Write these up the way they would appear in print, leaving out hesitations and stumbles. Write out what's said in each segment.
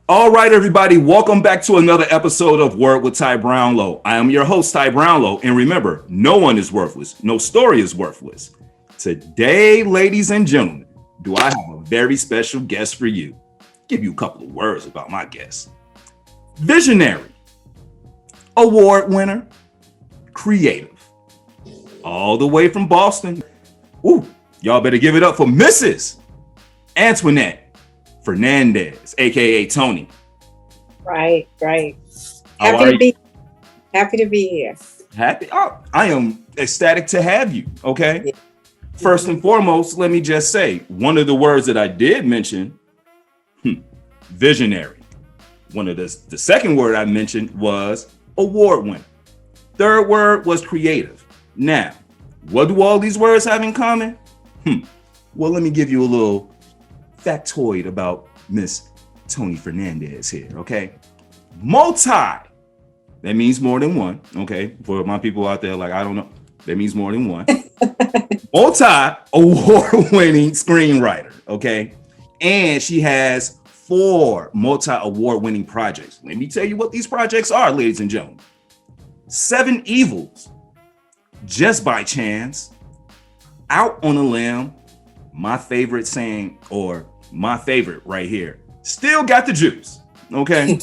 All right, everybody, welcome back to another episode of Word with Ty Brownlow. I am your host, Ty Brownlow, and remember, no one is worthless. No story is worthless. Today, ladies and gentlemen, do I have a very special guest for you. Give you a couple of words about my guest. Visionary, award winner, creative, all the way from Boston. Ooh, y'all better give it up for Mrs. Antoinette Fernandez, aka Toni. Right. How are you? Happy to be here. Happy? Oh, I am ecstatic to have you. Okay. Yeah. First and foremost, let me just say one of the words that I did mention, visionary. One of the second word I mentioned was award winner. Third word was creative. Now, what do all these words have in common? Well, let me give you a little factoid about Miss Toni Fernandez here, okay? Multi, that means more than one, okay? For my people out there, like, I don't know, that means more than one. Multi-award-winning screenwriter, okay? And she has 4 multi-award-winning projects. Let me tell you what these projects are, ladies and gentlemen. 7 Evils, Just by Chance, Out on a Limb, my favorite saying, or my favorite right here, Still Got the Juice, okay?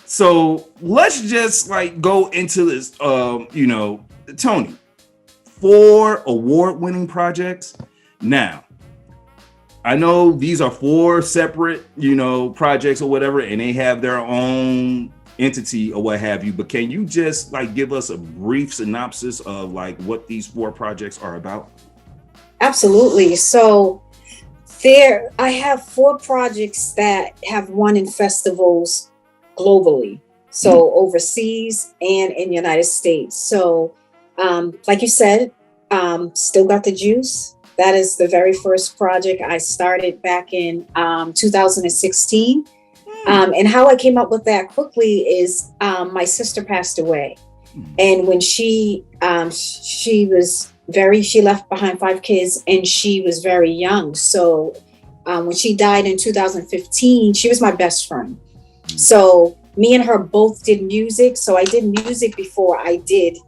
So let's just like go into this, Toni, 4 award-winning projects. Now, I know these are 4 separate, projects or whatever, and they have their own entity or what have you, but can you just like give us a brief synopsis of like what these 4 projects are about? Absolutely. So I have 4 projects that have won in festivals globally. So overseas and in the United States. So like you said, Still Got the Juice. That is the very first project I started back in 2016. And how I came up with that quickly is my sister passed away. And when she left behind 5 kids and she was very young. So when she died in 2015, she was my best friend. So me and her both did music. So I did music before I did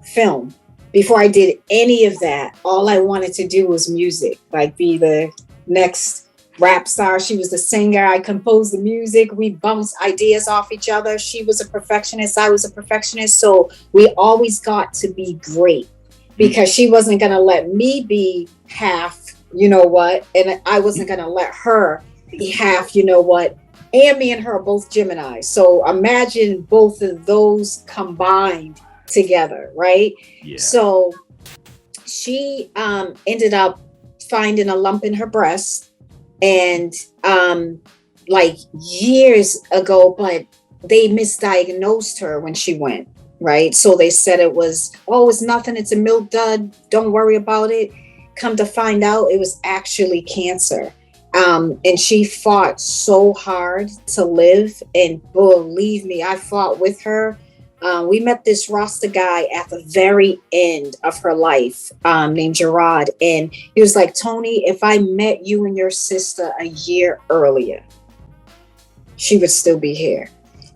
film. Before I did any of that, all I wanted to do was music, like be the next rap star. She was the singer. I composed the music. We bounced ideas off each other. She was a perfectionist. I was a perfectionist. So we always got to be great because she wasn't going to let me be half, and I wasn't going to let her be half, and me and her are both Gemini. So imagine both of those combined together, right? Yeah. So she ended up finding a lump in her breast, and like years ago, but they misdiagnosed her when she went, right? So they said it's nothing, it's a milk dud, don't worry about it. Come to find out, it was actually cancer. And she fought so hard to live, and believe me, I fought with her. We met this Rasta guy at the very end of her life, named Gerard. And he was like, Toni, if I met you and your sister a year earlier, she would still be here.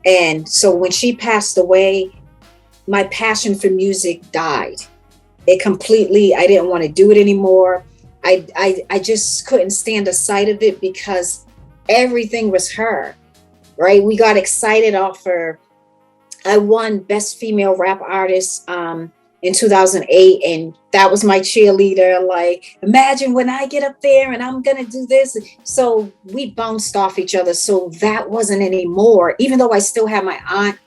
And so when she passed away, my passion for music died. I didn't want to do it anymore. I just couldn't stand the sight of it because everything was her, right? We got excited off her. I won Best Female Rap Artist in 2008, and that was my cheerleader. Like, imagine when I get up there and I'm going to do this. So we bounced off each other. So that wasn't anymore, even though I still have my aunt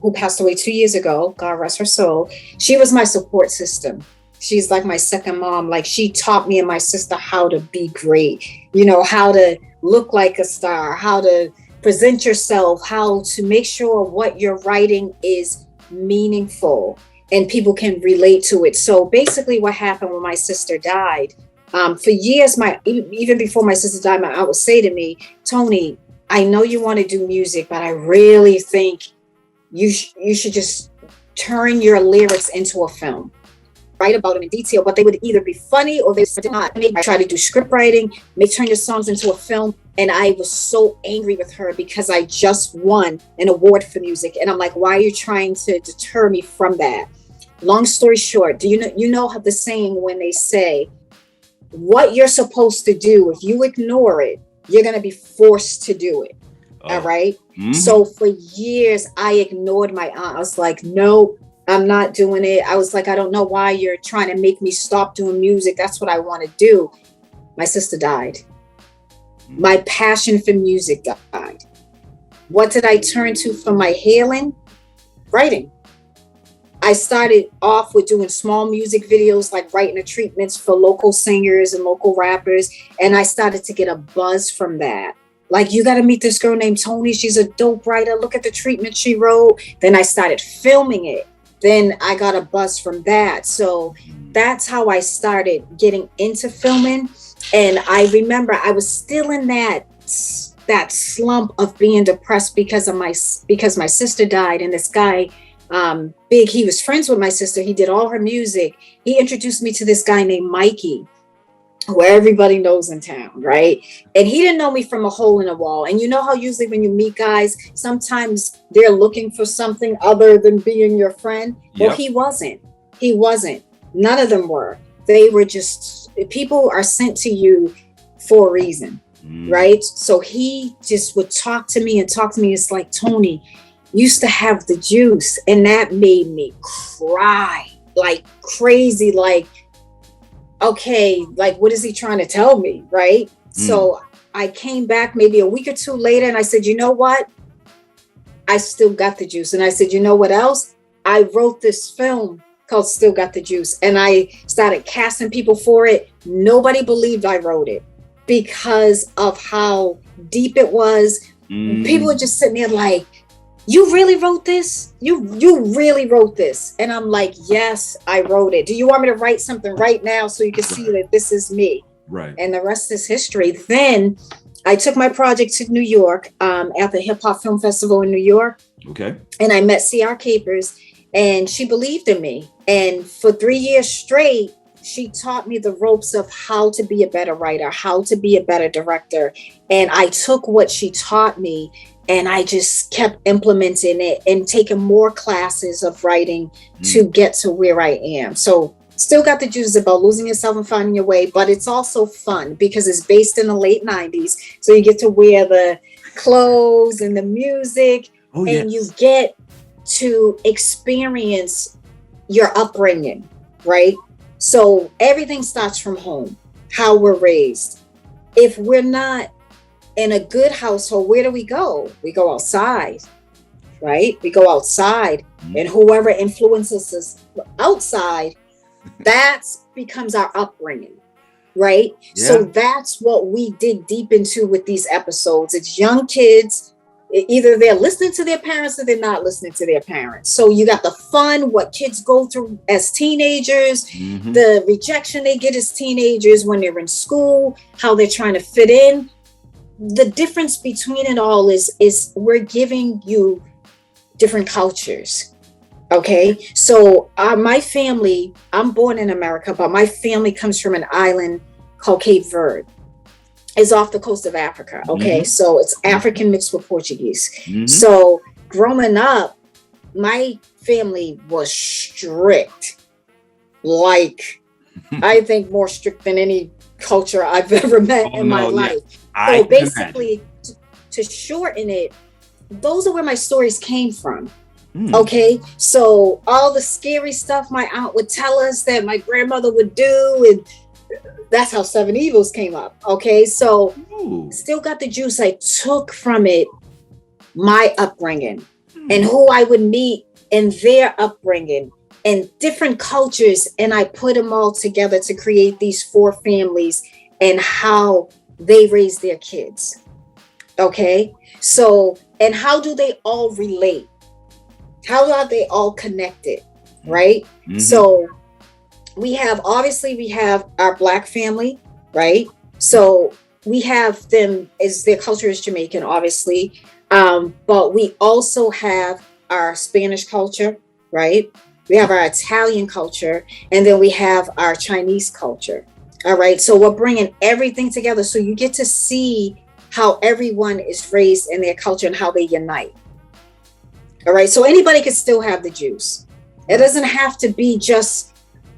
who passed away 2 years ago, God rest her soul. She was my support system. She's like my second mom. Like, she taught me and my sister how to be great, how to look like a star, how to present yourself, how to make sure what you're writing is meaningful and people can relate to it. So basically what happened when my sister died, for years, even before my sister died, my aunt would say to me, Toni, I know you want to do music, but I really think you should just turn your lyrics into a film. write about them in detail, but they would either be funny or they did not. I tried to do script writing, turn your songs into a film. And I was so angry with her because I just won an award for music. And I'm like, why are you trying to deter me from that? Long story short, do you know how the saying when they say what you're supposed to do, if you ignore it, you're going to be forced to do it. All right. Mm-hmm. So for years, I ignored my aunt. I was like, no, I'm not doing it. I was like, I don't know why you're trying to make me stop doing music. That's what I want to do. My sister died. My passion for music died. What did I turn to for my healing? Writing. I started off with doing small music videos, like writing the treatments for local singers and local rappers. And I started to get a buzz from that. Like, you got to meet this girl named Toni. She's a dope writer. Look at the treatment she wrote. Then I started filming it. Then I got a buzz from that. So that's how I started getting into filming. And I remember I was still in that slump of being depressed because my sister died. And this guy, Big, he was friends with my sister. He did all her music. He introduced me to this guy named Mikey, who everybody knows in town, right? And he didn't know me from a hole in a wall. And you know how usually when you meet guys, sometimes they're looking for something other than being your friend? Yep. Well, he wasn't. None of them were. They were just, people are sent to you for a reason, right? So he just would talk to me. It's like, Toni, used to have the juice. And that made me cry like crazy, like, okay, like, what is he trying to tell me, right? So I came back maybe a week or two later and I said, you know what? I still got the juice. And I said, you know what else? I wrote this film called Still Got the Juice. And I started casting people for it. Nobody believed I wrote it because of how deep it was. People were just sitting there like, you really wrote this? You really wrote this? And I'm like, yes, I wrote it. Do you want me to write something right now so you can see that this is me? Right. And the rest is history. Then I took my project to New York at the Hip Hop Film Festival in New York. Okay. And I met C.R. Capers and she believed in me. And for 3 years straight, she taught me the ropes of how to be a better writer, how to be a better director. And I took what she taught me and I just kept implementing it and taking more classes of writing to get to where I am. So Still Got the Juice is about losing yourself and finding your way, but it's also fun because it's based in the late 90s. So you get to wear the clothes and the music and you get to experience your upbringing, right? So everything starts from home, how we're raised. If we're not in a good household, where do we go? We go outside, right? We go outside and whoever influences us outside, that becomes our upbringing, right? Yeah. So that's what we dig deep into with these episodes. It's young kids. Either they're listening to their parents or they're not listening to their parents. So you got the fun, what kids go through as teenagers, the rejection they get as teenagers when they're in school, how they're trying to fit in. The difference between it all is we're giving you different cultures. Okay. So my family, I'm born in America, but my family comes from an island called Cape Verde. Is off the coast of Africa. Okay. So it's African mixed with Portuguese. So growing up, my family was strict. Like, I think more strict than any culture I've ever met in my life. So basically, to shorten it, those are where my stories came from. Okay. So all the scary stuff my aunt would tell us that my grandmother would do, and that's how Seven Evils came up. Okay. So Still Got the Juice. I took from it my upbringing and who I would meet in their upbringing and different cultures. And I put them all together to create these 4 families and how they raise their kids. Okay. So, and how do they all relate? How are they all connected? Right. So we have our Black family, right? So we have them as their culture is Jamaican, obviously. But we also have our Spanish culture, right? we have our Italian culture, and then we have our Chinese culture. All right. So we're bringing everything together. So you get to see how everyone is raised in their culture and how they unite. All right. So anybody can still have the juice. It doesn't have to be just,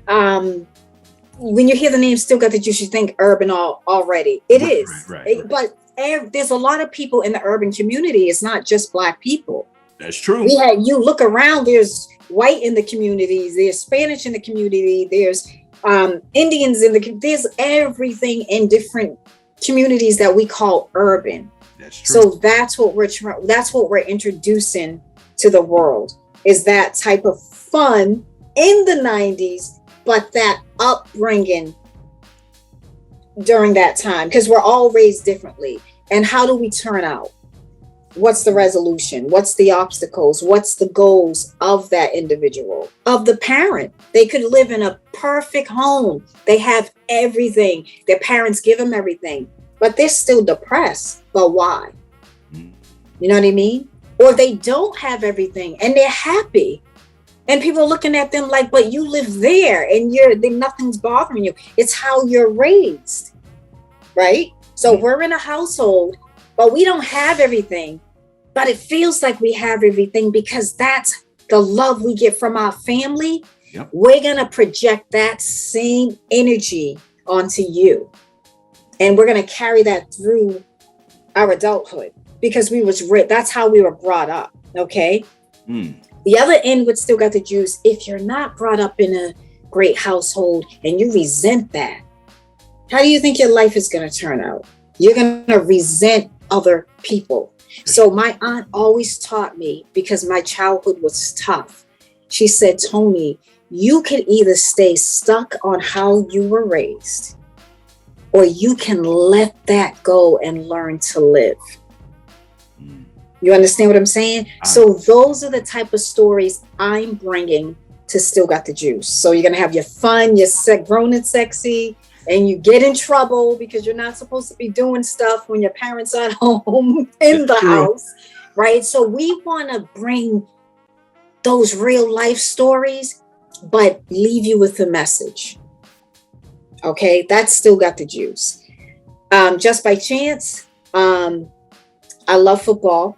when you hear the name Still Got the Juice, you think urban already. It is. Right. But there's a lot of people in the urban community. It's not just Black people. That's true. You look around, there's white in the communities, there's Spanish in the community, there's Indians there's everything in different communities that we call urban. That's true. So that's what we're introducing to the world, is that type of fun in the 90s, but that upbringing during that time, because we're all raised differently. And how do we turn out? What's the resolution? What's the obstacles? What's the goals of that individual, of the parent? They could live in a perfect home. They have everything. Their parents give them everything, but they're still depressed. But why? You know what I mean? Or they don't have everything and they're happy. And people are looking at them like, but you live there and nothing's bothering you. It's how you're raised, right? So we're in a household, but we don't have everything. But it feels like we have everything because that's the love we get from our family. Yep. We're going to project that same energy onto you. And we're going to carry that through our adulthood because that's how we were brought up. Okay. The other end would Still Got the Juice. If you're not brought up in a great household and you resent that, how do you think your life is going to turn out? You're going to resent other people. So my aunt always taught me, because my childhood was tough. She said, Toni, you can either stay stuck on how you were raised, or you can let that go and learn to live. You understand what I'm saying? So those are the type of stories I'm bringing to Still Got the Juice. So you're going to have your fun, your grown and sexy, and you get in trouble because you're not supposed to be doing stuff when your parents aren't home in the house, right? So we want to bring those real life stories, but leave you with a message. Okay, that's Still Got the Juice. Just by chance, I love football.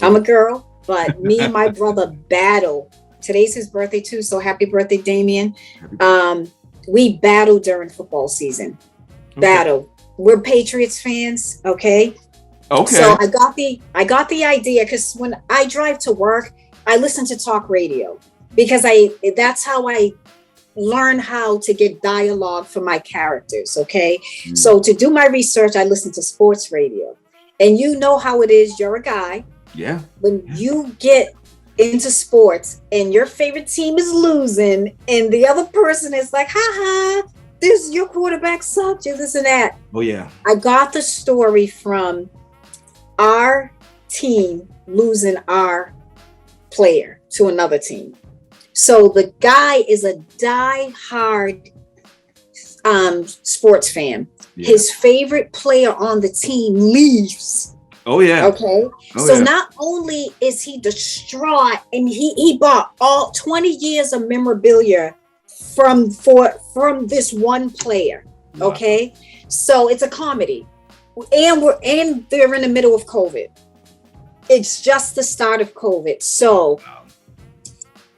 I'm a girl, but me and my brother battle. Today's his birthday too, so happy birthday, Damien. We battle during football season. Battle. We're Patriots fans, okay? Okay. So I got the idea because when I drive to work, I listen to talk radio because that's how I learn how to get dialogue for my characters, okay? So to do my research, I listen to sports radio. And you know how it is, you're a guy. Yeah. When you get into sports and your favorite team is losing and the other person is like, your quarterback sucked, you this and that. Oh yeah. I got the story from our team losing our player to another team. So the guy is a die-hard sports fan. Yeah. His favorite player on the team leaves. Oh yeah. Okay. So not only is he distraught, and he bought all 20 years of memorabilia from this one player. Wow. Okay. So it's a comedy. And they're in the middle of COVID. It's just the start of COVID. So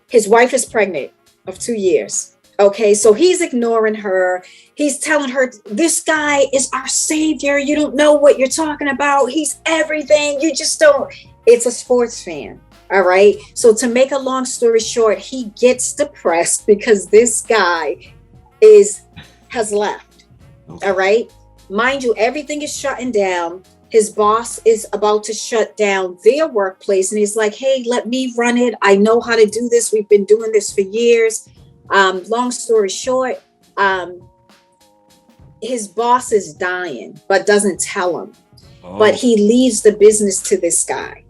his wife is pregnant of 2 years. Okay, so he's ignoring her. He's telling her, this guy is our savior. You don't know what you're talking about. He's everything. You just don't. It's a sports fan. All right. So to make a long story short, he gets depressed because this guy has left. Okay. All right. Mind you, everything is shutting down. His boss is about to shut down their workplace. And he's like, hey, let me run it. I know how to do this. We've been doing this for years. Long story short, his boss is dying, but doesn't tell him. But he leaves the business to this guy.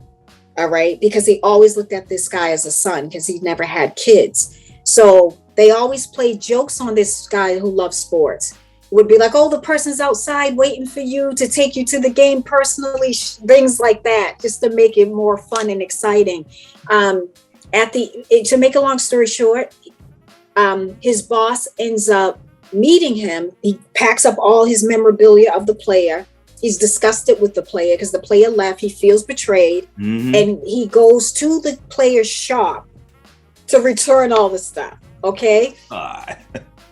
All right. Because he always looked at this guy as a son because he never had kids. So they always play jokes on this guy who loves sports. Would be like, oh, the person's outside waiting for you to take you to the game personally, things like that, just to make it more fun and exciting. And To make a long story short, his boss ends up meeting him. He packs up all his memorabilia of the player. He's disgusted with the player because the player left. He feels betrayed, and he goes to the player's shop to return all the stuff. Okay.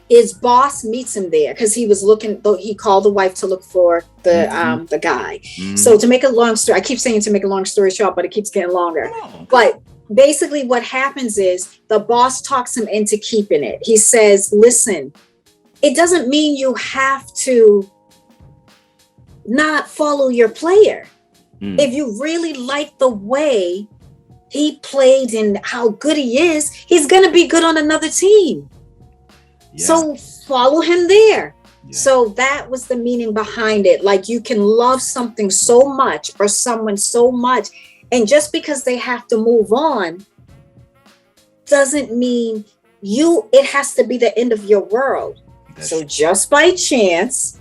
His boss meets him there because he was looking. He called the wife to look for the guy. So to make a long story, I keep saying to make a long story short, but it keeps getting longer. But basically, what happens is the boss talks him into keeping it. He says, "Listen, it doesn't mean you have to not follow your player. If you really like the way he played and how good he is, he's going to be good on another team. So follow him there." So that was the meaning behind it. Like, you can love something so much or someone so much, and just because they have to move on doesn't mean it has to be the end of your world. So just by chance,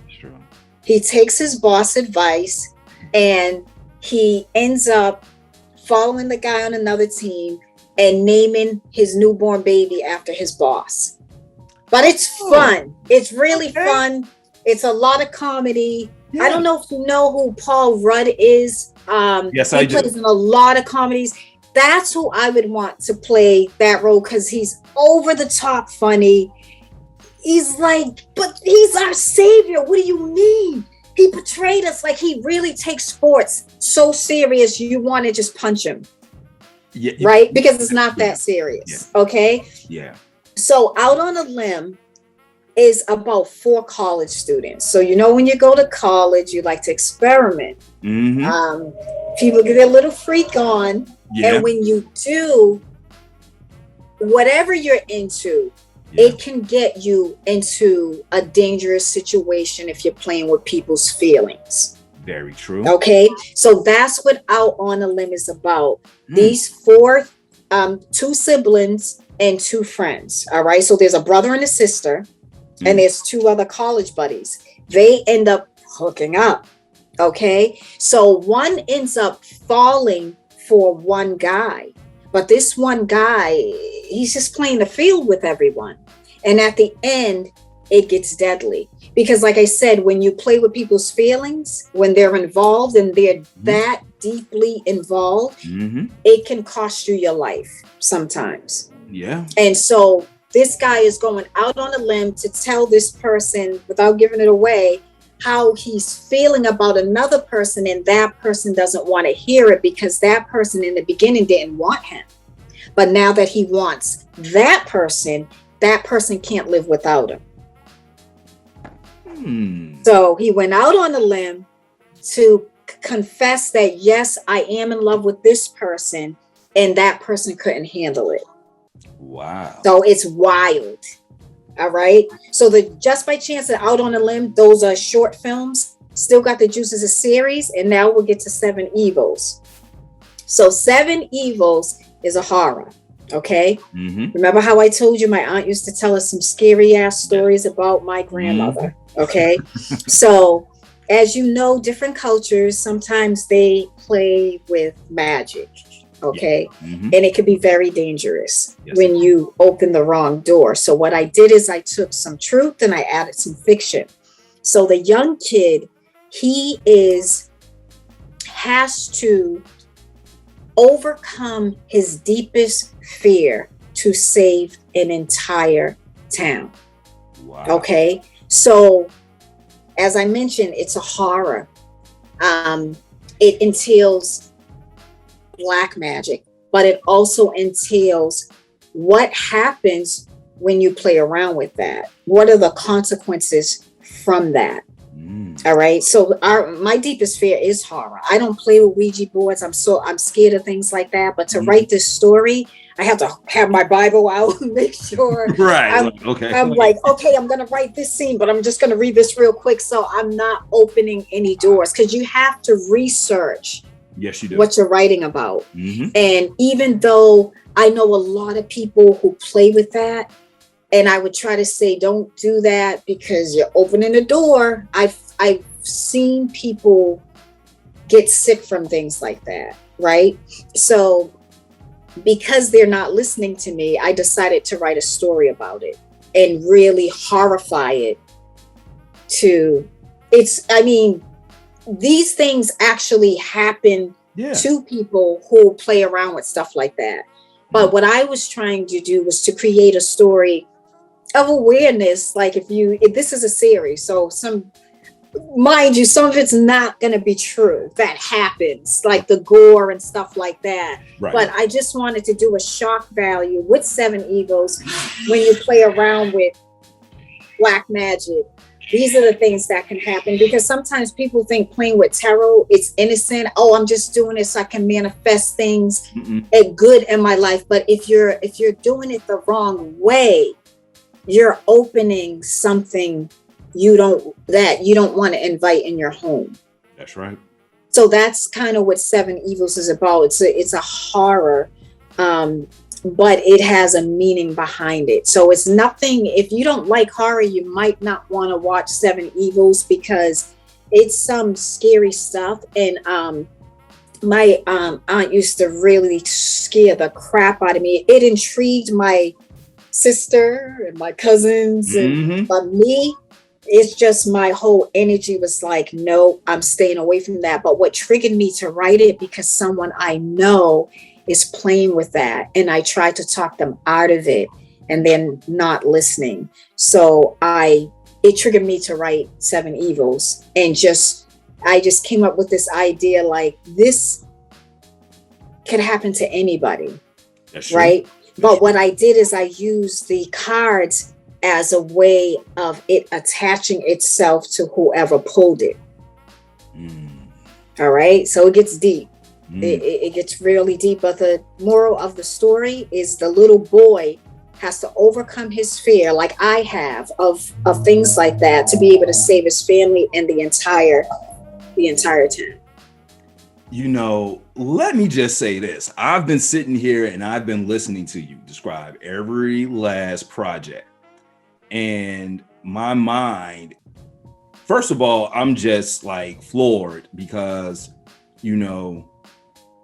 he takes his boss advice and he ends up following the guy on another team and naming his newborn baby after his boss. But it's fun. It's really fun. It's a lot of comedy. I don't know if you know who Paul Rudd is. Yes, I do. He plays in a lot of comedies. That's who I would want to play that role, because he's over the top funny. He's like, but he's our savior. What do you mean? He portrayed us like he really takes sports so serious you want to just punch him. Right? Because it's not that serious. Okay? Yeah. So Out on a Limb is about 4 college students. So, when you go to college, you like to experiment. People get a little freak on. And when you do, whatever you're into, it can get you into a dangerous situation if you're playing with people's feelings. Very true. Okay, so that's what Out on a Limb is about. These 4, 2 siblings and 2 friends. All right, so there's a brother and a sister, and there's 2 other college buddies. They end up hooking up. Okay, so one ends up falling for one guy. But this one guy, he's just playing the field with everyone. And at the end, it gets deadly. Because like I said, when you play with people's feelings, when they're involved and they're that deeply involved, it can cost you your life sometimes. Yeah. And so this guy is going out on a limb to tell this person, without giving it away, how he's feeling about another person, and that person doesn't want to hear it because that person in the beginning didn't want him. But now that he wants that person can't live without him. So he went out on a limb to confess that, yes, I am in love with this person, and that person couldn't handle it. Wow. So it's wild. All right. So the Just by Chance and Out on a Limb, those are short films, still got the juices of series. And now we'll get to 7 Evils. So 7 Evils is a horror. Okay. Remember how I told you my aunt used to tell us some scary ass stories about my grandmother. Okay. So as you know, different cultures, sometimes they play with magic. Okay. And it can be very dangerous when you open the wrong door. So what I did is I took some truth and I added some fiction. So the young kid, he has to overcome his deepest fear to save an entire town. Wow. Okay. So as I mentioned, it's a horror. It entails black magic, but it also entails what happens when you play around with that. What are the consequences from that? All right. So my deepest fear is horror. I don't play with Ouija boards. I'm scared of things like that. But to write this story, I have to have my Bible out and make sure. Right. I'm like, okay, I'm going to write this scene, but I'm just going to read this real quick. So I'm not opening any doors, because you have to research. Yes, you do. What you're writing about. And even though I know a lot of people who play with that, and I would try to say, don't do that because you're opening a door. I've seen people get sick from things like that, right? So because they're not listening to me, I decided to write a story about it and really horrify it to I mean, these things actually happen to people who play around with stuff like that. But what I was trying to do was to create a story of awareness. Like if this is a series, so mind you, some of it's not going to be true. That happens, like the gore and stuff like that. Right. But I just wanted to do a shock value with Seven Evils when you play around with black magic. These are the things that can happen, because sometimes people think playing with tarot, it's innocent. Oh, I'm just doing it so I can manifest things good in my life. But if you're doing it the wrong way, you're opening something you don't want to invite in your home. That's right. So that's kind of what Seven Evils is about. It's a horror, but it has a meaning behind it. So it's nothing. If you don't like horror, you might not want to watch Seven Evils, because it's some scary stuff. And my aunt used to really scare the crap out of me. It intrigued my sister and my cousins, but me, it's just my whole energy was like, no, I'm staying away from that. But what triggered me to write it, because someone I know is playing with that, and I tried to talk them out of it, and they're not listening. So it triggered me to write Seven Evils, and I just came up with this idea, like, this could happen to anybody. That's right? But what I did is I used the cards as a way of it attaching itself to whoever pulled it. All right. So it gets deep. It gets really deep. But the moral of the story is the little boy has to overcome his fear, like I have, of things like that, to be able to save his family and the entire town. You know, let me just say this. I've been sitting here and I've been listening to you describe every last project. And my mind, first of all, I'm just like floored, because, you know,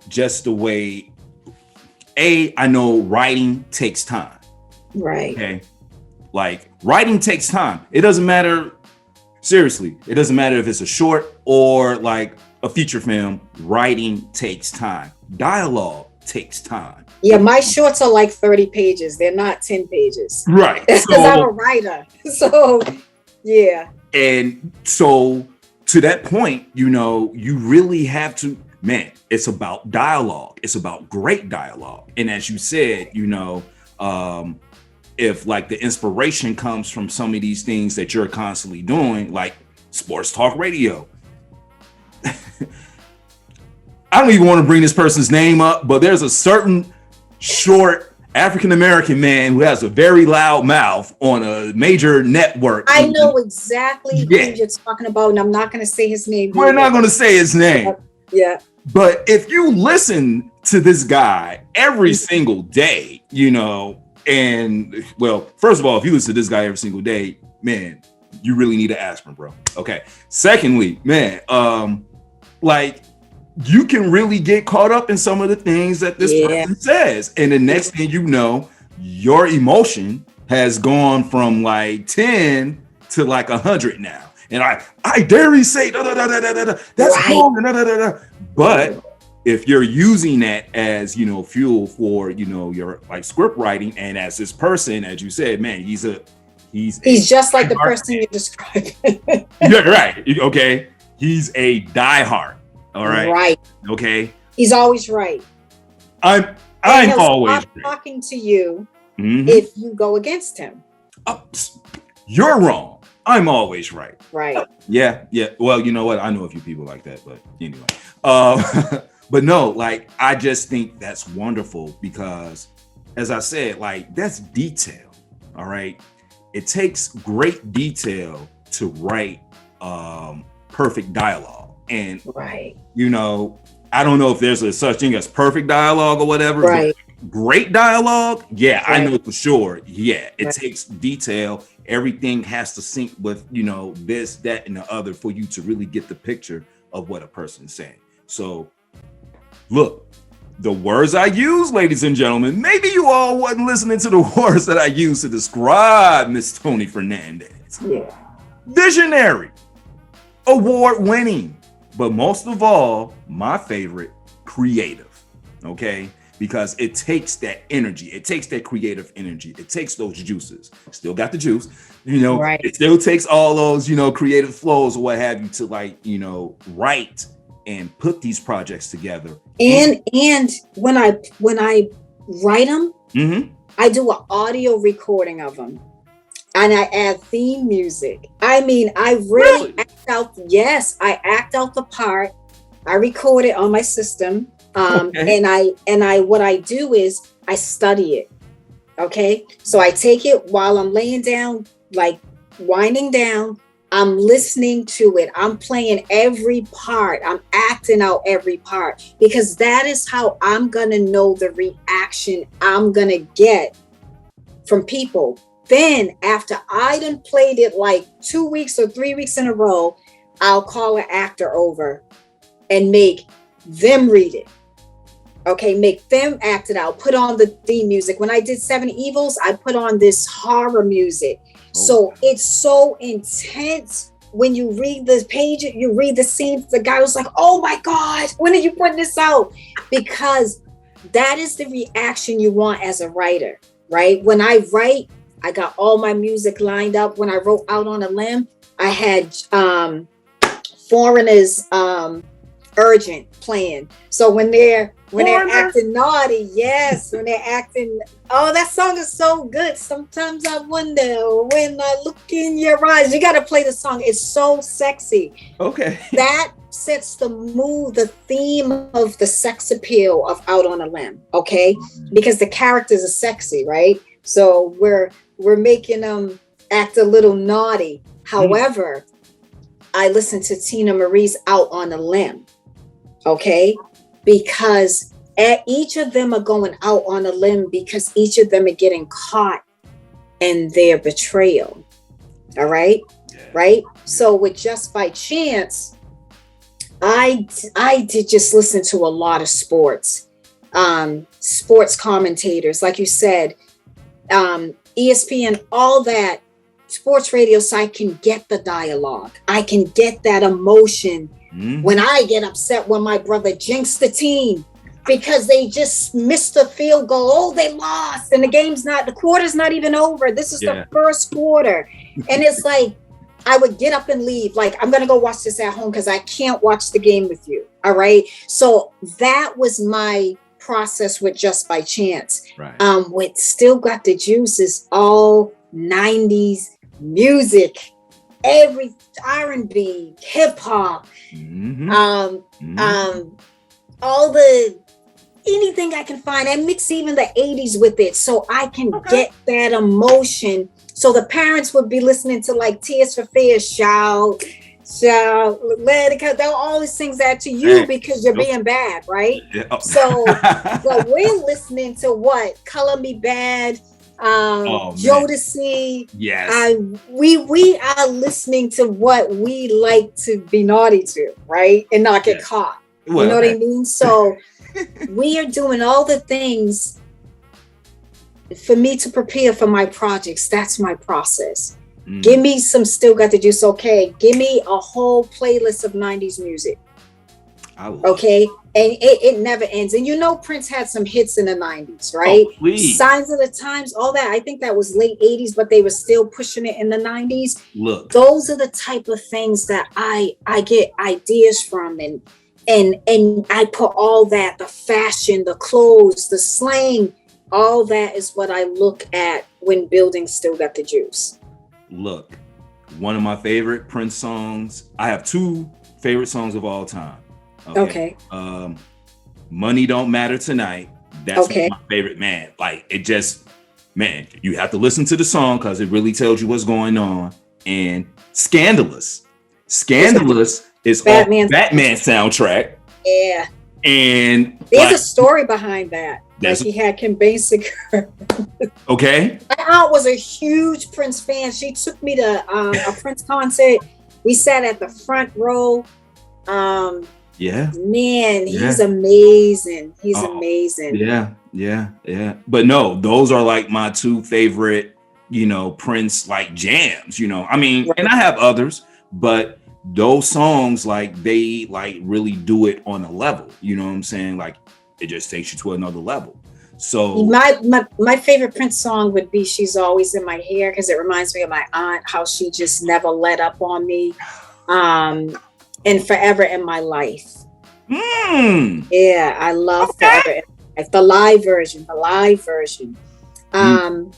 just the way, I know writing takes time. Right. Okay. Like, writing takes time. It doesn't matter. Seriously, it doesn't matter if it's a short or like a feature film. Writing takes time. Dialogue takes time. Yeah, my shorts are like 30 pages. They're not 10 pages. Right. Because I'm a writer. So, yeah. And so, to that point, you know, you really have to, man, it's about dialogue. It's about great dialogue. And as you said, you know, if like the inspiration comes from some of these things that you're constantly doing, like sports talk radio. I don't even want to bring this person's name up, but there's a certain short African-American man who has a very loud mouth on a major network. I know exactly who you're talking about, and I'm not going to say his name. We're not going to say his name. Yeah. But if you listen to this guy every single day, you know, and well, first of all, if you listen to this guy every single day, man, you really need an aspirin, bro. Okay. Secondly, man, like, you can really get caught up in some of the things that this person says. And the next thing you know, your emotion has gone from like 10 to like 100 now. And I dare you say, that's wrong. But if you're using that as, you know, fuel for, you know, your like script writing, and as this person, as you said, man, he's just like the person you described. Yeah, right. Okay. He's a diehard. All right. Right. Okay. He's always right. I'm always talking to you if you go against him. You're wrong. I'm always right. Right. Yeah. Well, you know what? I know a few people like that, but anyway. But no, like, I just think that's wonderful, because, as I said, like, that's detail. All right. It takes great detail to write perfect dialogue. And, you know, I don't know if there's a such thing as perfect dialogue or whatever. Right. But great dialogue. Yeah, I know for sure. Yeah, it takes detail. Everything has to sync with, you know, this, that, and the other for you to really get the picture of what a person's saying. So, look, the words I use, ladies and gentlemen, maybe you all wasn't listening to the words that I used to describe Miss Toni Fernandez. Yeah. Visionary, award-winning, but most of all, my favorite, creative. Okay? Because it takes that energy. It takes that creative energy. It takes those juices. Still got the juice. Right. It still takes all those, creative flows or what have you to write and put these projects together. And when I write them, mm-hmm. I do an audio recording of them. And I add theme music. I mean, I really act out. Yes, I act out the part. I record it on my system. Okay. And I what I do is I study it. Okay. So I take it while I'm laying down, like winding down. I'm listening to it. I'm playing every part. I'm acting out every part because that is how I'm going to know the reaction I'm going to get from people. Then after I done played it like 2 weeks or 3 weeks in a row, I'll call an actor over and make them read it. Okay, make them act it out. Put on the theme music. When I did Seven Evils, I put on this horror music. So it's so intense when you read the page, you read the scenes. The guy was like, "Oh my God, when are you putting this out?" Because that is the reaction you want as a writer, right? When I write, I got all my music lined up. When I wrote Out on a Limb, I had Foreigners Urgent playing. So when they're acting naughty, yes, when they're acting, oh, that song is so good. Sometimes I wonder when I look in your eyes. You got to play the song. It's so sexy. Okay. That sets the mood, the theme of the sex appeal of Out on a Limb. Okay, because the characters are sexy, right? So we're making them act a little naughty. However, I listen to Tina Marie's Out on a Limb. Okay, because each of them are going out on a limb because each of them are getting caught in their betrayal. All right, right. So with Just by Chance, I did just listen to a lot of sports commentators, like you said, ESPN, all that sports radio, so I can get the dialogue. I can get that emotion. When I get upset when my brother jinxed the team because they just missed a field goal. Oh, they lost and the quarter's not even over. This is the first quarter. And it's like, I would get up and leave. Like, I'm going to go watch this at home because I can't watch the game with you. All right. So that was my process with Just by Chance. Right. With Still Got the Juice is all 90s music. Every R&B, hip hop, all the anything I can find. I mix even the 80s with it so I can get that emotion. So the parents would be listening to like Tears for Fears, shout, let it go. They'll always sing that to you because you're being bad, right? Yeah. So but we're listening to what? Color Me Bad. Jodeci. Yes. We are listening to what we like to be naughty to, right? And not get caught. Well, you know what I mean? So we are doing all the things for me to prepare for my projects. That's my process. Give me some Still Got the Juice. Okay. Give me a whole playlist of 90s music. Okay. And it never ends. And Prince had some hits in the 90s, right? Oh, Signs of the Times, all that. I think that was late 80s, but they were still pushing it in the 90s. Look, those are the type of things that I get ideas from, and I put all that, the fashion, the clothes, the slang, all that is what I look at when building Still Got the Juice. Look, one of my favorite Prince songs. I have 2 favorite songs of all time. Okay. Money Don't Matter Tonight. That's my favorite, man. Like, it just, man, you have to listen to the song because it really tells you what's going on. And Scandalous is Batman soundtrack. Yeah. And there's a story behind that. Like, he had Kim Basinger. Okay. My aunt was a huge Prince fan. She took me to a Prince concert. We sat at the front row. Yeah. Man, he's Yeah. amazing. He's Oh, amazing. yeah. But no, those are like my two favorite, Prince like jams, I mean, and Right. I have others, but those songs, like they like really do it on a level, you know what I'm saying? Like it just takes you to another level. So My favorite Prince song would be "She's Always in My Hair" because it reminds me of my aunt, how she just never let up on me. And "Forever in My Life." mm, Yeah, I love okay. "Forever in My Life." The live version. The live version. Mm, Um,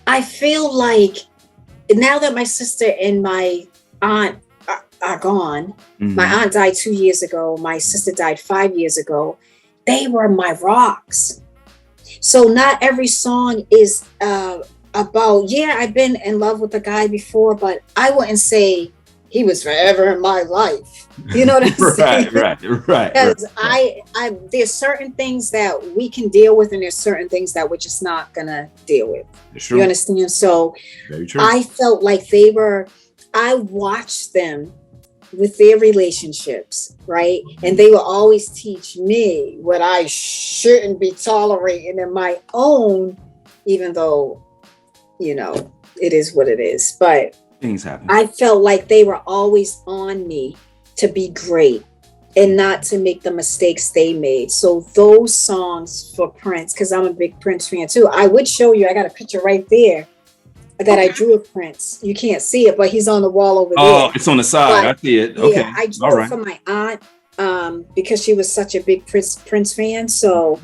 I feel like now that my sister and my aunt are gone, my mhm. aunt died 2 years ago. My sister died 5 years ago. They were my rocks. So not every song is about, yeah, I've been in love with a guy before, but I wouldn't say he was forever in my life. You know what I'm Right, saying? right. Because there's certain things that we can deal with, and there's certain things that we're just not gonna deal with. It's You true. understand? So Very true. I felt like I watched them with their relationships, right? And they will always teach me what I shouldn't be tolerating in my own, even though, it is what it is. But Things happen. I felt like they were always on me to be great and not to make the mistakes they made. So those songs for Prince, because I'm a big Prince fan too, I would show you, I got a picture right there that I drew of Prince. You can't see it, but he's on the wall over Oh, there. it's on the side. But I see it. yeah, Okay. I All drew it right. for my aunt because she was such a big Prince fan. So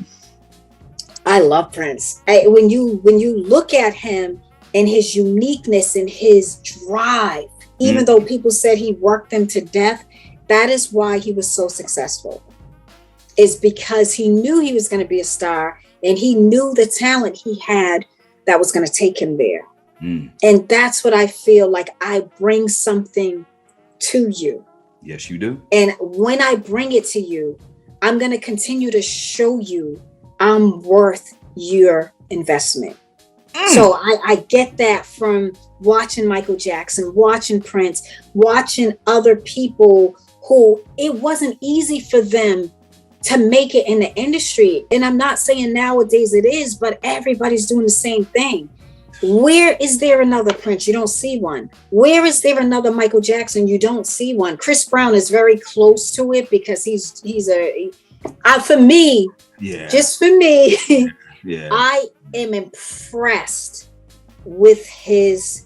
I love Prince. When you look at him and his uniqueness and his drive, even though people said he worked them to death, that is why he was so successful. Is because he knew he was going to be a star, and he knew the talent he had that was going to take him there. And that's what I feel like I bring something to you. Yes, you do. And when I bring it to you, I'm going to continue to show you I'm worth your investment. So I get that from watching Michael Jackson, watching Prince, watching other people who it wasn't easy for them to make it in the industry. And I'm not saying nowadays it is, but everybody's doing the same thing. Where is there another Prince? You don't see one. Where is there another Michael Jackson? You don't see one. Chris Brown is very close to it because for me, just for me, I am impressed with his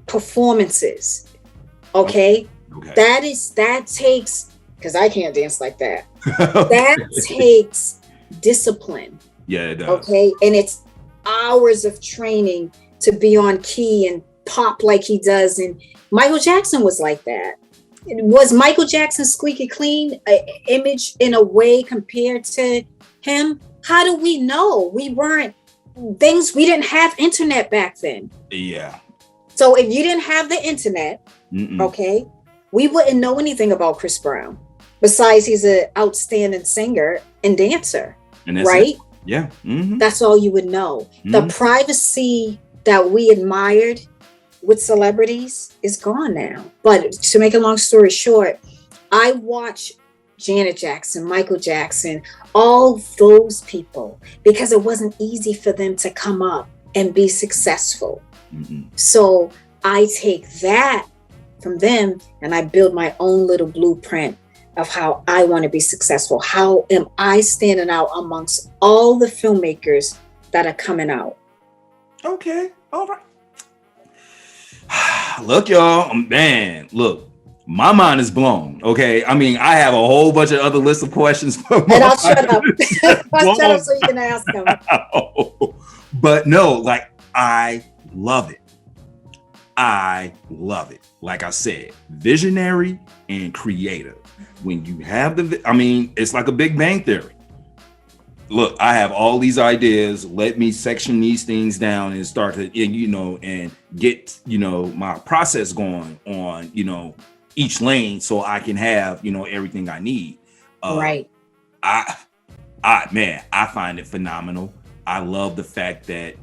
performances. Okay. That takes, because I can't dance like that. That takes discipline. Yeah, it does. Okay. And it's hours of training to be on key and pop like he does. And Michael Jackson was like that. Was Michael Jackson squeaky clean image in a way compared to him? How do we know? We didn't have internet back then. Yeah. So if you didn't have the internet, okay, we wouldn't know anything about Chris Brown. Besides, he's an outstanding singer and dancer, right? It. Yeah. That's all you would know. The privacy that we admired with celebrities is gone now. But to make a long story short, I watch Janet Jackson, Michael Jackson, all those people, because it wasn't easy for them to come up and be successful. So I take that from them and I build my own little blueprint of how I want to be successful. How am I standing out amongst all the filmmakers that are coming out? Okay. All right. Look, y'all, man, look, my mind is blown. Okay. I mean, I have a whole bunch of other lists of questions. And I'll shut up. I'll shut up so you can ask them. But no, like, I love it. I love it. Like I said, visionary and creative. When you have it's like a Big Bang Theory. Look, I have all these ideas. Let me section these things down and start to, and get, my process going on, each lane so I can have, everything I need. Right. I find it phenomenal. I love the fact that,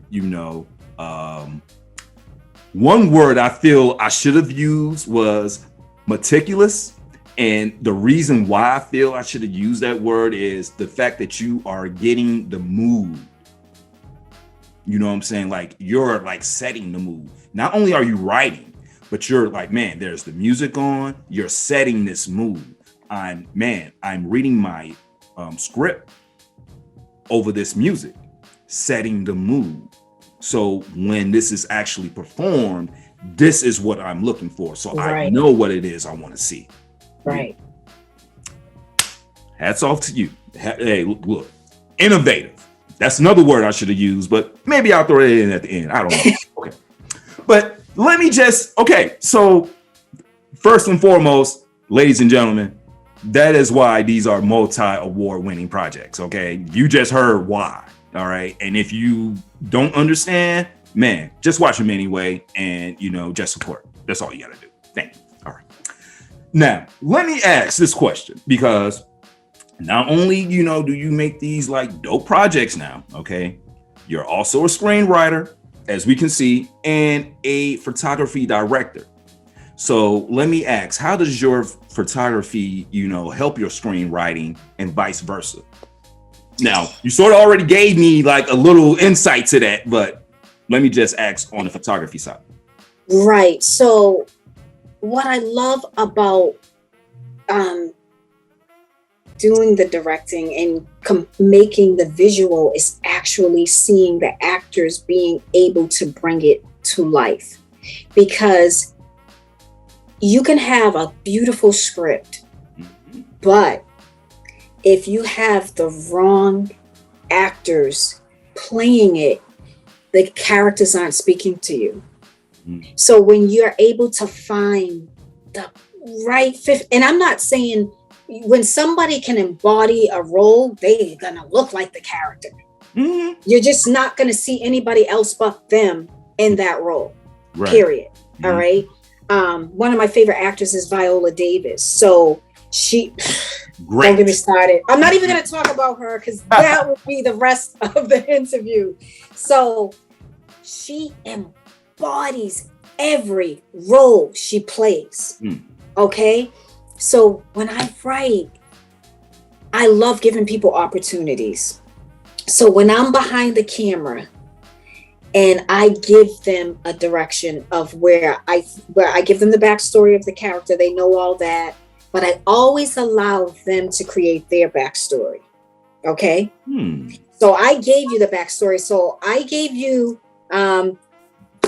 one word I feel I should have used was meticulous. And the reason why I feel I should have used that word is the fact that you are getting the mood. You know what I'm saying? Like you're like setting the mood. Not only are you writing, but you're like, man, there's the music on. You're setting this mood. I'm reading my script over this music, setting the mood. So when this is actually performed, this is what I'm looking for. So Right. I know what it is I want to see. Right. Hats off to you. Hey, look, innovative. That's another word I should have used, but maybe I'll throw it in at the end. I don't know. Okay. But let me so first and foremost, ladies and gentlemen, that is why these are multi-award winning projects. Okay. You just heard why. All right. And if you don't understand, man, just watch them anyway. And, just support. That's all you got to do. Thank you. All right. Now, let me ask this question, because not only, do you make these like dope projects now, okay, you're also a screenwriter, as we can see, and a photography director. So let me ask, how does your photography, help your screenwriting and vice versa? Now, you sort of already gave me like a little insight to that, but let me just ask on the photography side. Right. So what I love about doing the directing and making the visual is actually seeing the actors being able to bring it to life. Because you can have a beautiful script, but if you have the wrong actors playing it, the characters aren't speaking to you. So when you're able to find the right fit, and I'm not saying when somebody can embody a role, they're gonna look like the character. You're just not gonna see anybody else but them in that role. Right. Period. All right. One of my favorite actors is Viola Davis. So she, don't get me started. I'm not even gonna talk about her because that would be the rest of the interview. So she embodies every role she plays. Okay. So when I write, I love giving people opportunities. So when I'm behind the camera and I give them a direction of where I give them the backstory of the character, they know all that, but I always allow them to create their backstory. Okay. So I gave you the backstory. So I gave you, I'm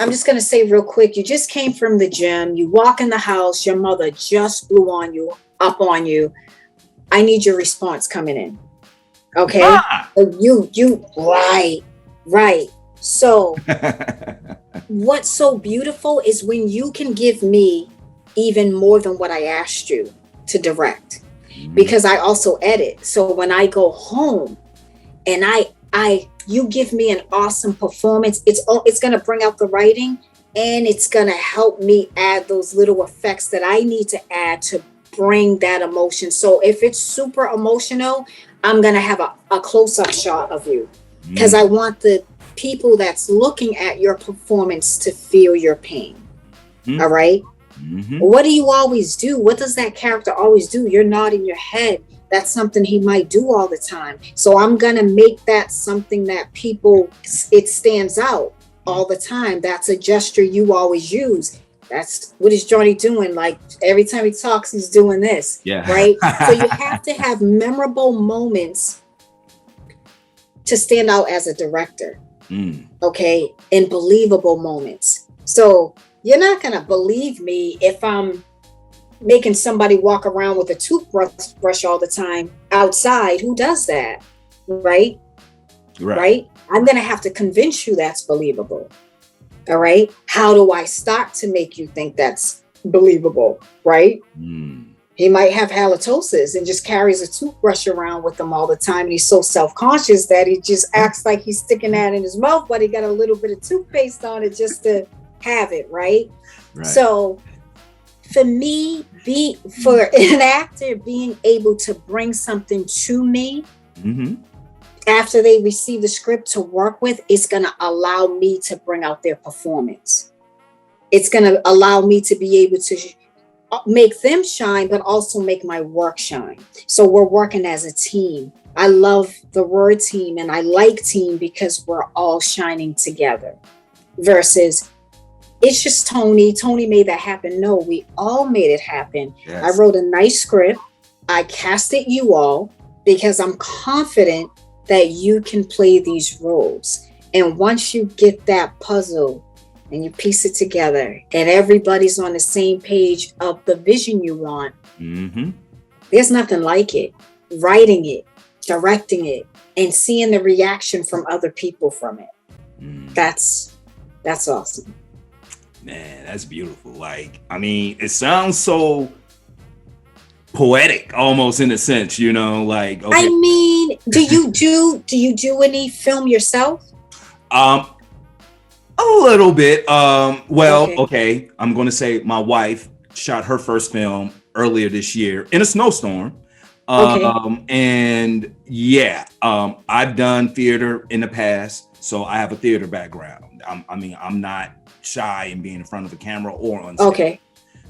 just going to say real quick, you just came from the gym, you walk in the house, your mother just blew up on you. I need your response coming in. Okay. You, right. So what's so beautiful is when you can give me even more than what I asked you to direct, because I also edit. So when I go home and you give me an awesome performance, it's going to bring out the writing, and it's going to help me add those little effects that I need to add to bring that emotion. So if it's super emotional, I'm going to have a close-up shot of you, because I want the people that's looking at your performance to feel your pain. All right. What do you always do? What does that character always do? You're nodding your head. That's something he might do all the time. So I'm going to make that something that it stands out all the time. That's a gesture you always use. That's what is Johnny doing? Like every time he talks, he's doing this. Yeah. Right. So you have to have memorable moments to stand out as a director. Okay. And believable moments. So you're not going to believe me if I'm making somebody walk around with a toothbrush all the time outside. Who does that? Right? I'm going to have to convince you that's believable. All right. How do I start to make you think that's believable? Right. He might have halitosis and just carries a toothbrush around with him all the time. And he's so self-conscious that he just acts like he's sticking that in his mouth, but he got a little bit of toothpaste on it just to have it. Right. So for me, for an actor being able to bring something to me after they receive the script to work with, it's going to allow me to bring out their performance. It's going to allow me to be able to make them shine, but also make my work shine. So we're working as a team. I love the word team, and I like team because we're all shining together versus it's just Toni. Toni made that happen. No, we all made it happen. Yes. I wrote a nice script. I casted you all because I'm confident that you can play these roles. And once you get that puzzle and you piece it together and everybody's on the same page of the vision you want, there's nothing like it. Writing it, directing it, and seeing the reaction from other people from it. That's awesome. Man, that's beautiful. Like, I mean, it sounds so poetic almost in a sense, you know, like, okay. I mean, do you do any film yourself? A little bit. Okay. I'm going to say my wife shot her first film earlier this year in a snowstorm. And yeah, I've done theater in the past, so I have a theater background. I'm not shy in being in front of the camera or on stage. Okay.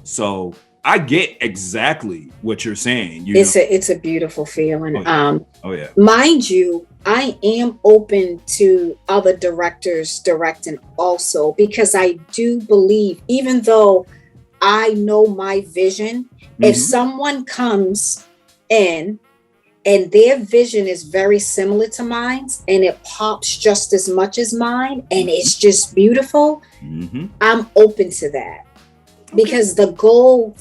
So I get exactly what you're saying. It's a beautiful feeling. Oh yeah. Mind you, I am open to other directors directing also, because I do believe, even though I know my vision, if someone comes in and their vision is very similar to mine and it pops just as much as mine and it's just beautiful, I'm open to that. Because the goal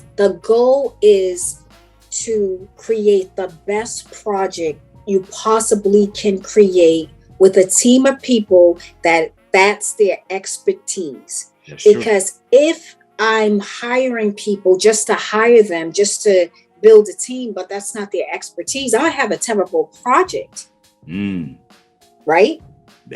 is to create the best project you possibly can create with a team of people that's their expertise. Because if I'm hiring people just to hire them, just to build a team, but that's not their expertise, I have a terrible project. Right?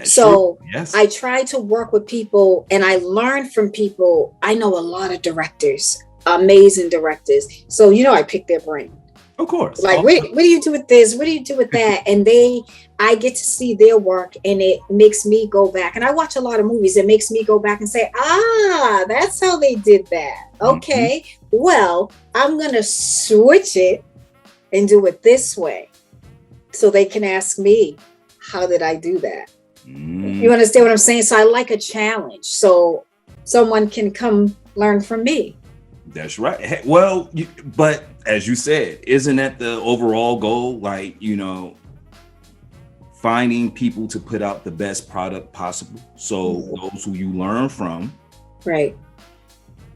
So yes. I try to work with people and I learn from people. I know a lot of directors, amazing directors. So, I pick their brain. Of course. Like, what do you do with this? What do you do with that? And I get to see their work and it makes me go back. And I watch a lot of movies. It makes me go back and say, that's how they did that. Okay, well, I'm going to switch it and do it this way. So they can ask me, how did I do that? You understand what I'm saying? So I like a challenge. So someone can come learn from me. That's right. Well, but as you said, isn't that the overall goal? Like, finding people to put out the best product possible. So those who you learn from, right,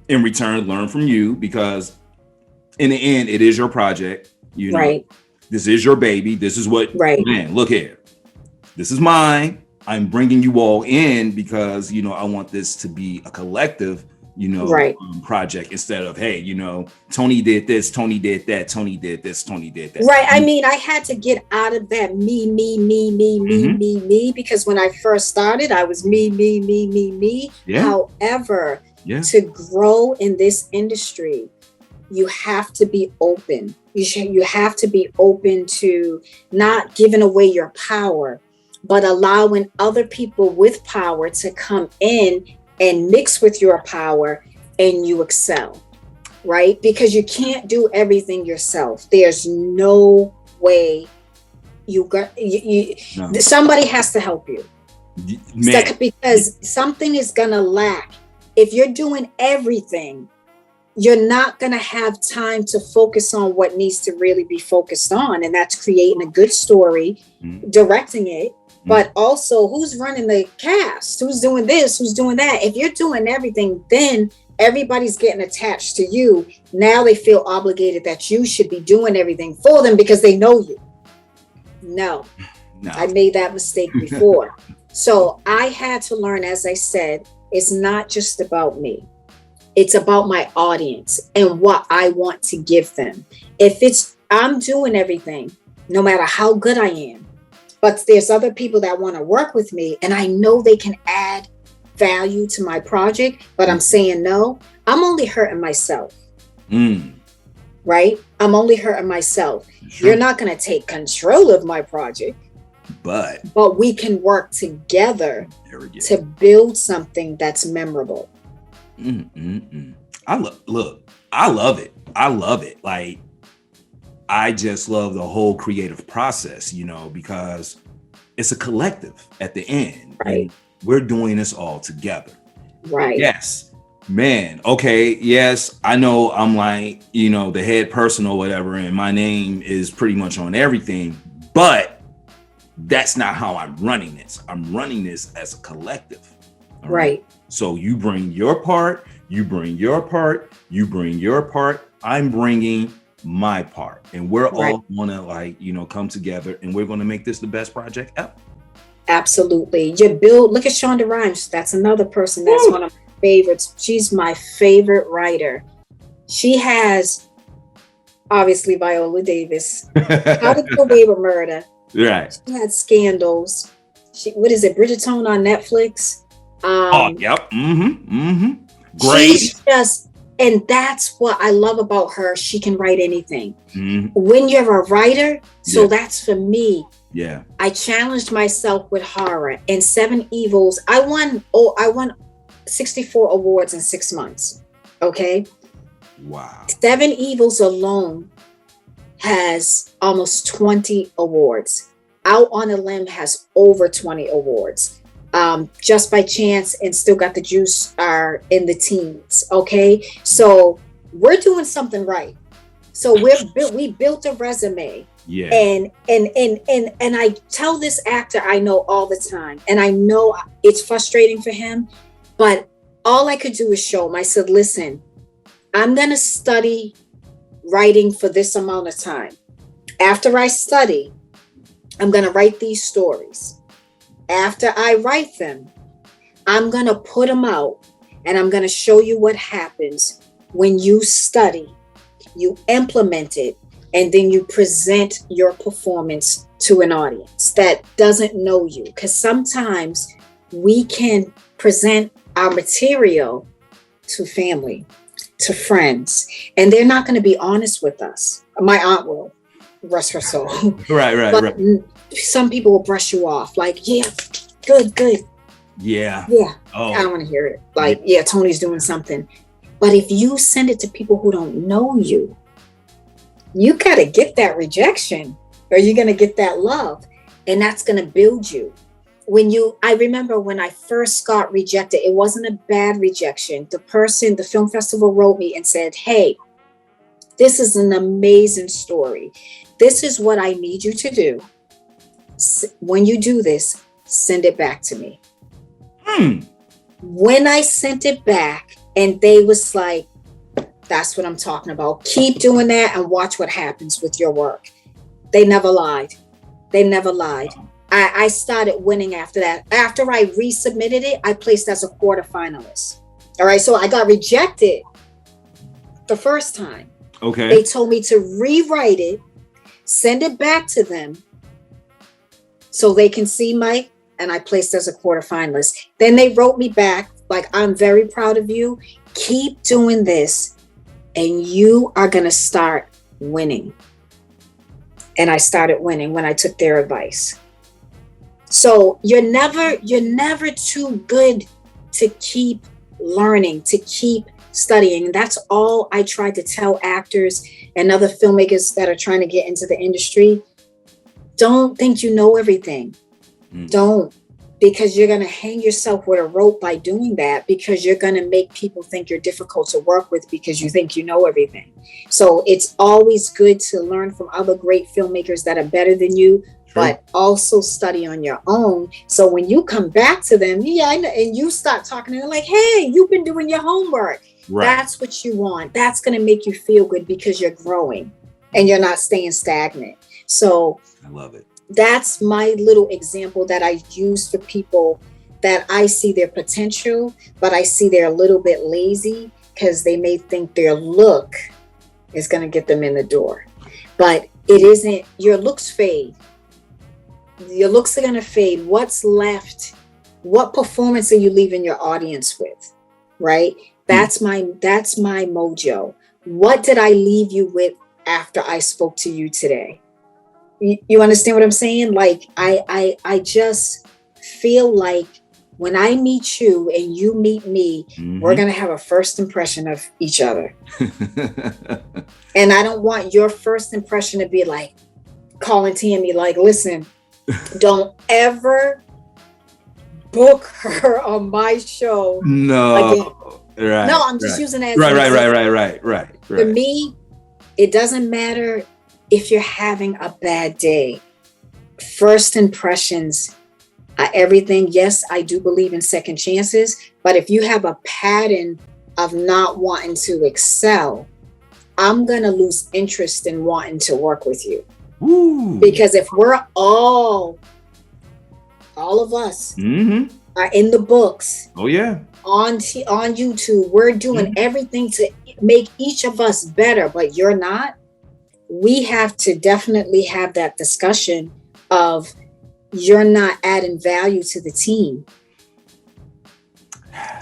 in return, learn from you, because in the end, it is your project. Right. This is your baby. This is what, man, look here. This is mine. I'm bringing you all in because, I want this to be a collective, project instead of, hey, Toni did this, Toni did that, Toni did this, Toni did that. Right. I mean, I had to get out of that me, because when I first started, I was me. Yeah. However, to grow in this industry, you have to be open. You have to be open to not giving away your power, but allowing other people with power to come in and mix with your power and you excel, right? Because you can't do everything yourself. There's no way somebody has to help you. Because something is gonna lack. If you're doing everything, you're not gonna have time to focus on what needs to really be focused on. And that's creating a good story, directing it, but also who's running the cast, who's doing this, who's doing that. If you're doing everything, then everybody's getting attached to you. Now they feel obligated that you should be doing everything for them because they know you. No. I made that mistake before. So I had to learn, as I said, it's not just about me. It's about my audience and what I want to give them. I'm doing everything, no matter how good I am. But there's other people that want to work with me and I know they can add value to my project, but I'm saying no, I'm only hurting myself. Right? I'm only hurting myself. Sure. You're not going to take control of my project, but we can work together to build something that's memorable. I I love it. I love it. Like, I just love the whole creative process, you know, because it's a collective at the end. Right. And we're doing this all together. Right. Yes. Man. Okay. Yes. I know I'm like, you know, the head person or whatever, and my name is pretty much on everything, but that's not how I'm running this. I'm running this as a collective. Right. So you bring your part, you bring your part, you bring your part, I'm bringing my part. And we're all going to, like, you know, come together, and we're going to make this the best project ever. Absolutely. Look at Shonda Rhimes. That's another person that's one of my favorites. She's my favorite writer. She has, obviously, Viola Davis. How to Get Away with Murder. Right. She had Scandals. What is it? Bridgerton on Netflix. Yep. Great. She's just, and that's what I love about her. She can write anything. Mm-hmm. When you're a writer, so that's for me. Yeah. I challenged myself with horror and Seven Evils. I won 64 awards in 6 months. Okay. Wow. Seven Evils alone has almost 20 awards. Out on a Limb has over 20 awards. Just by Chance and Still Got the Juice are in the teens. Okay. So we're doing something right. So we built a resume. Yeah. And I tell this actor I know all the time, and I know it's frustrating for him, but all I could do is show him. I said, listen, I'm going to study writing for this amount of time. After I study, I'm going to write these stories. After I write them, I'm going to put them out, and I'm going to show you what happens when you study, you implement it, and then you present your performance to an audience that doesn't know you. Because sometimes we can present our material to family, to friends, and they're not going to be honest with us. My aunt will, rest her soul. Right. Some people will brush you off like, yeah, good. Yeah. Oh. I don't want to hear it. Like, yeah, Toni's doing something. But if you send it to people who don't know you, you got to get that rejection, or you're going to get that love, and that's going to build you. I remember when I first got rejected, it wasn't a bad rejection. The film festival wrote me and said, hey, this is an amazing story. This is what I need you to do. When you do this, send it back to me. When I sent it back, and they was like, that's what I'm talking about. Keep doing that and watch what happens with your work. They never lied. I started winning after that. After I resubmitted it, I placed as a quarterfinalist. All right. So I got rejected the first time. Okay. They told me to rewrite it, send it back to them so they can see and I placed as a quarterfinalist. Then they wrote me back like, I'm very proud of you. Keep doing this, and you are going to start winning. And I started winning when I took their advice. So you're never too good to keep learning, to keep studying. That's all I try to tell actors and other filmmakers that are trying to get into the industry. Don't think you know everything. Don't. Because you're going to hang yourself with a rope by doing that, because you're going to make people think you're difficult to work with because you think you know everything. So it's always good to learn from other great filmmakers that are better than you, but also study on your own. So when you come back to them, and you start talking to them like, hey, you've been doing your homework. Right. That's what you want. That's going to make you feel good because you're growing and you're not staying stagnant. So I love it. That's my little example that I use for people that I see their potential, but I see they're a little bit lazy because they may think their look is going to get them in the door. But it isn't. Your looks fade. Your looks are going to fade. What's left? What performance are you leaving your audience with? Right? That's my mojo. What did I leave you with after I spoke to you today? You understand what I'm saying? Like, I just feel like when I meet you and you meet me, we're going to have a first impression of each other. And I don't want your first impression to be like calling Tammy, like, listen, don't ever book her on my show again. Right. No, I'm just using that as right. For me, it doesn't matter if you're having a bad day. First impressions are everything. Yes, I do believe in second chances, but if you have a pattern of not wanting to excel, I'm going to lose interest in wanting to work with you. Ooh. Because if we're all of us are in the books. Oh yeah. On YouTube, we're doing everything to make each of us better, but you're not. We have to definitely have that discussion of you're not adding value to the team.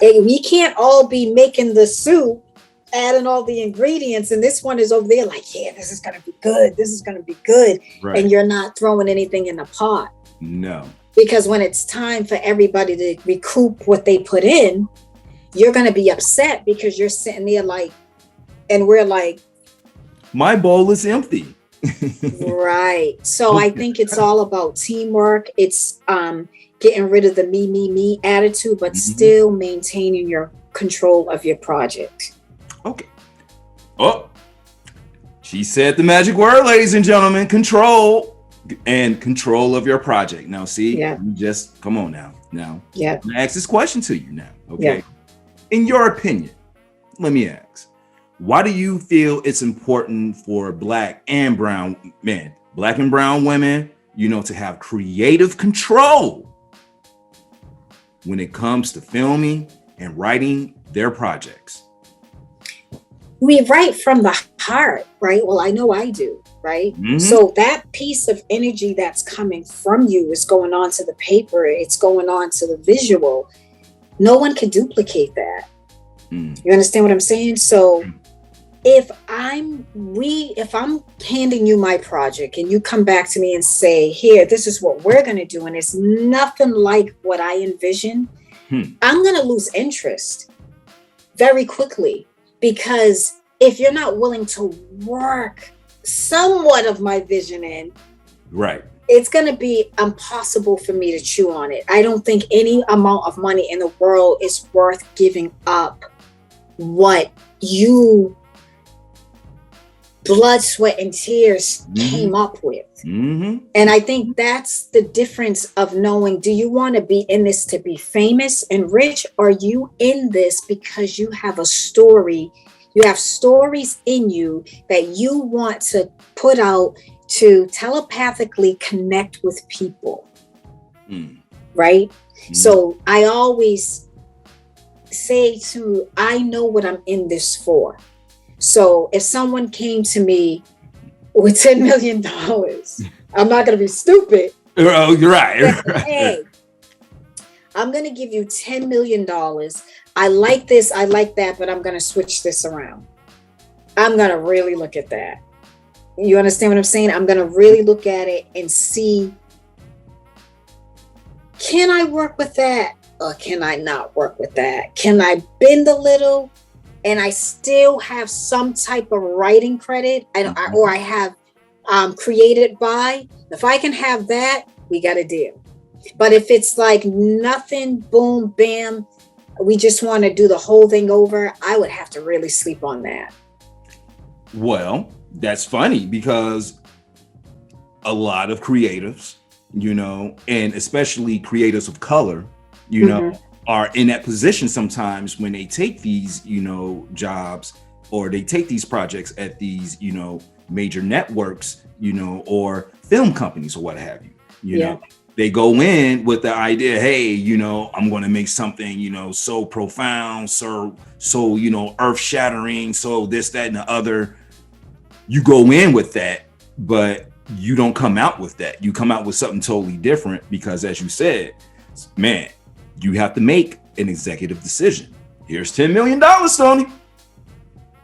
We can't all be making the soup, adding all the ingredients, and this one is over there like, yeah, this is going to be good. This is going to be good. Right. And you're not throwing anything in the pot. No. Because when it's time for everybody to recoup what they put in, you're going to be upset because you're sitting there like, and we're like, my bowl is empty. Right. So I think it's all about teamwork. It's getting rid of the me attitude, but still maintaining your control of your project. Okay. Oh, she said the magic word, ladies and gentlemen, control. And control of your project. Now, see, you just come on now. I'm gonna ask this question to you now. Okay. In your opinion, let me ask, why do you feel it's important for black and brown women, to have creative control when it comes to filming and writing their projects? We write from the heart, right? Well, I know I do. Right. So that piece of energy that's coming from you is going on to the paper. It's going on to the visual. No one can duplicate that. You understand what I'm saying? So if I'm handing you my project and you come back to me and say, here, this is what we're going to do, and it's nothing like what I envision, I'm going to lose interest very quickly, because if you're not willing to work somewhat of my vision in, right, it's going to be impossible for me to chew on it. I don't think any amount of money in the world is worth giving up what you blood, sweat, and tears came up with. And I think that's the difference of knowing, do you want to be in this to be famous and rich? Or are you in this because you have a story? You have stories in you that you want to put out to telepathically connect with people, right? So I always say I know what I'm in this for. So if someone came to me with $10 million, I'm not going to be stupid. Oh, you're right. Hey, I'm going to give you $10 million. I like this, I like that, but I'm going to switch this around. I'm going to really look at that. You understand what I'm saying? I'm going to really look at it and see, can I work with that or can I not work with that? Can I bend a little and I still have some type of writing credit or I have created by? If I can have that, we got a deal. But if it's like nothing, boom, bam, we just want to do the whole thing over, I would have to really sleep on that. Well, that's funny because a lot of creatives, and especially creatives of color, are in that position sometimes when they take these, jobs, or they take these projects at these, major networks, or film companies or what have you, you know. They go in with the idea, hey, I'm going to make something, so profound, so earth shattering, so this, that, and the other. You go in with that, but you don't come out with that. You come out with something totally different because, as you said, man, you have to make an executive decision. Here's $10 million, Toni.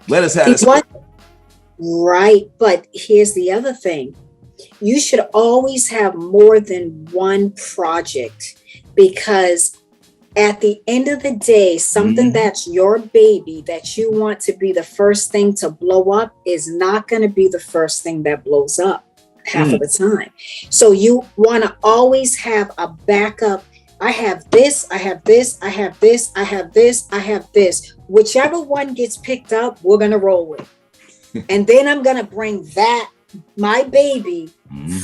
Let us have this. Right. But here's the other thing. You should always have more than one project, because at the end of the day, something that's your baby that you want to be the first thing to blow up is not going to be the first thing that blows up half of the time. So you want to always have a backup. I have this, I have this, I have this, I have this, I have this. Whichever one gets picked up, we're going to roll with. And then I'm going to bring that, my baby,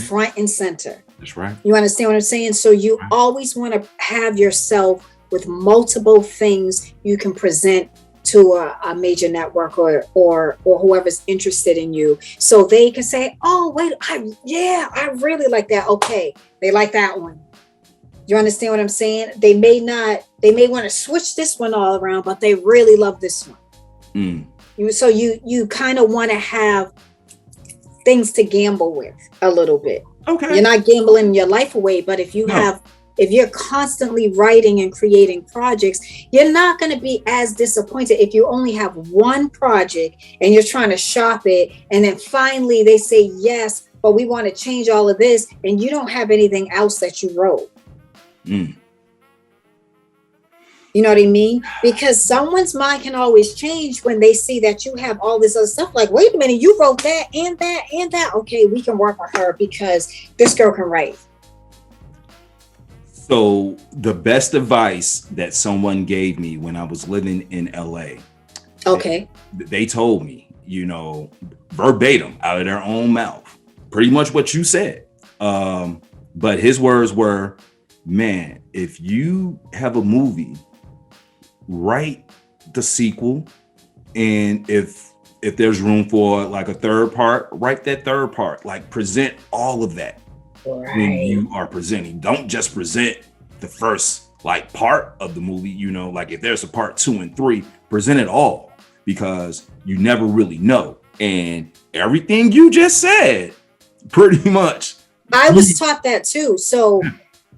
front and center. That's right. You understand what I'm saying? So you always want to have yourself with multiple things you can present to a major network or whoever's interested in you, so they can say, oh wait, I really like that. Okay, they like that one. You understand what I'm saying? They may want to switch this one all around, but they really love this one. So you kind of want to have things to gamble with a little bit. Okay. You're not gambling your life away, but if you're constantly writing and creating projects, you're not going to be as disappointed if you only have one project and you're trying to shop it. And then finally they say, yes, but we want to change all of this. And you don't have anything else that you wrote. You know what I mean? Because someone's mind can always change when they see that you have all this other stuff. Like, wait a minute, you wrote that and that and that. Okay, we can work with her because this girl can write. So the best advice that someone gave me when I was living in LA. Okay. They told me, verbatim out of their own mouth, pretty much what you said. But his words were, man, if you have a movie, write the sequel. And if there's room for like a third part, write that third part, like present all of that. Right. When you are presenting, don't just present the first like part of the movie, like if there's a part 2 and 3, present it all, because you never really know. And everything you just said, pretty much. I was taught that too. So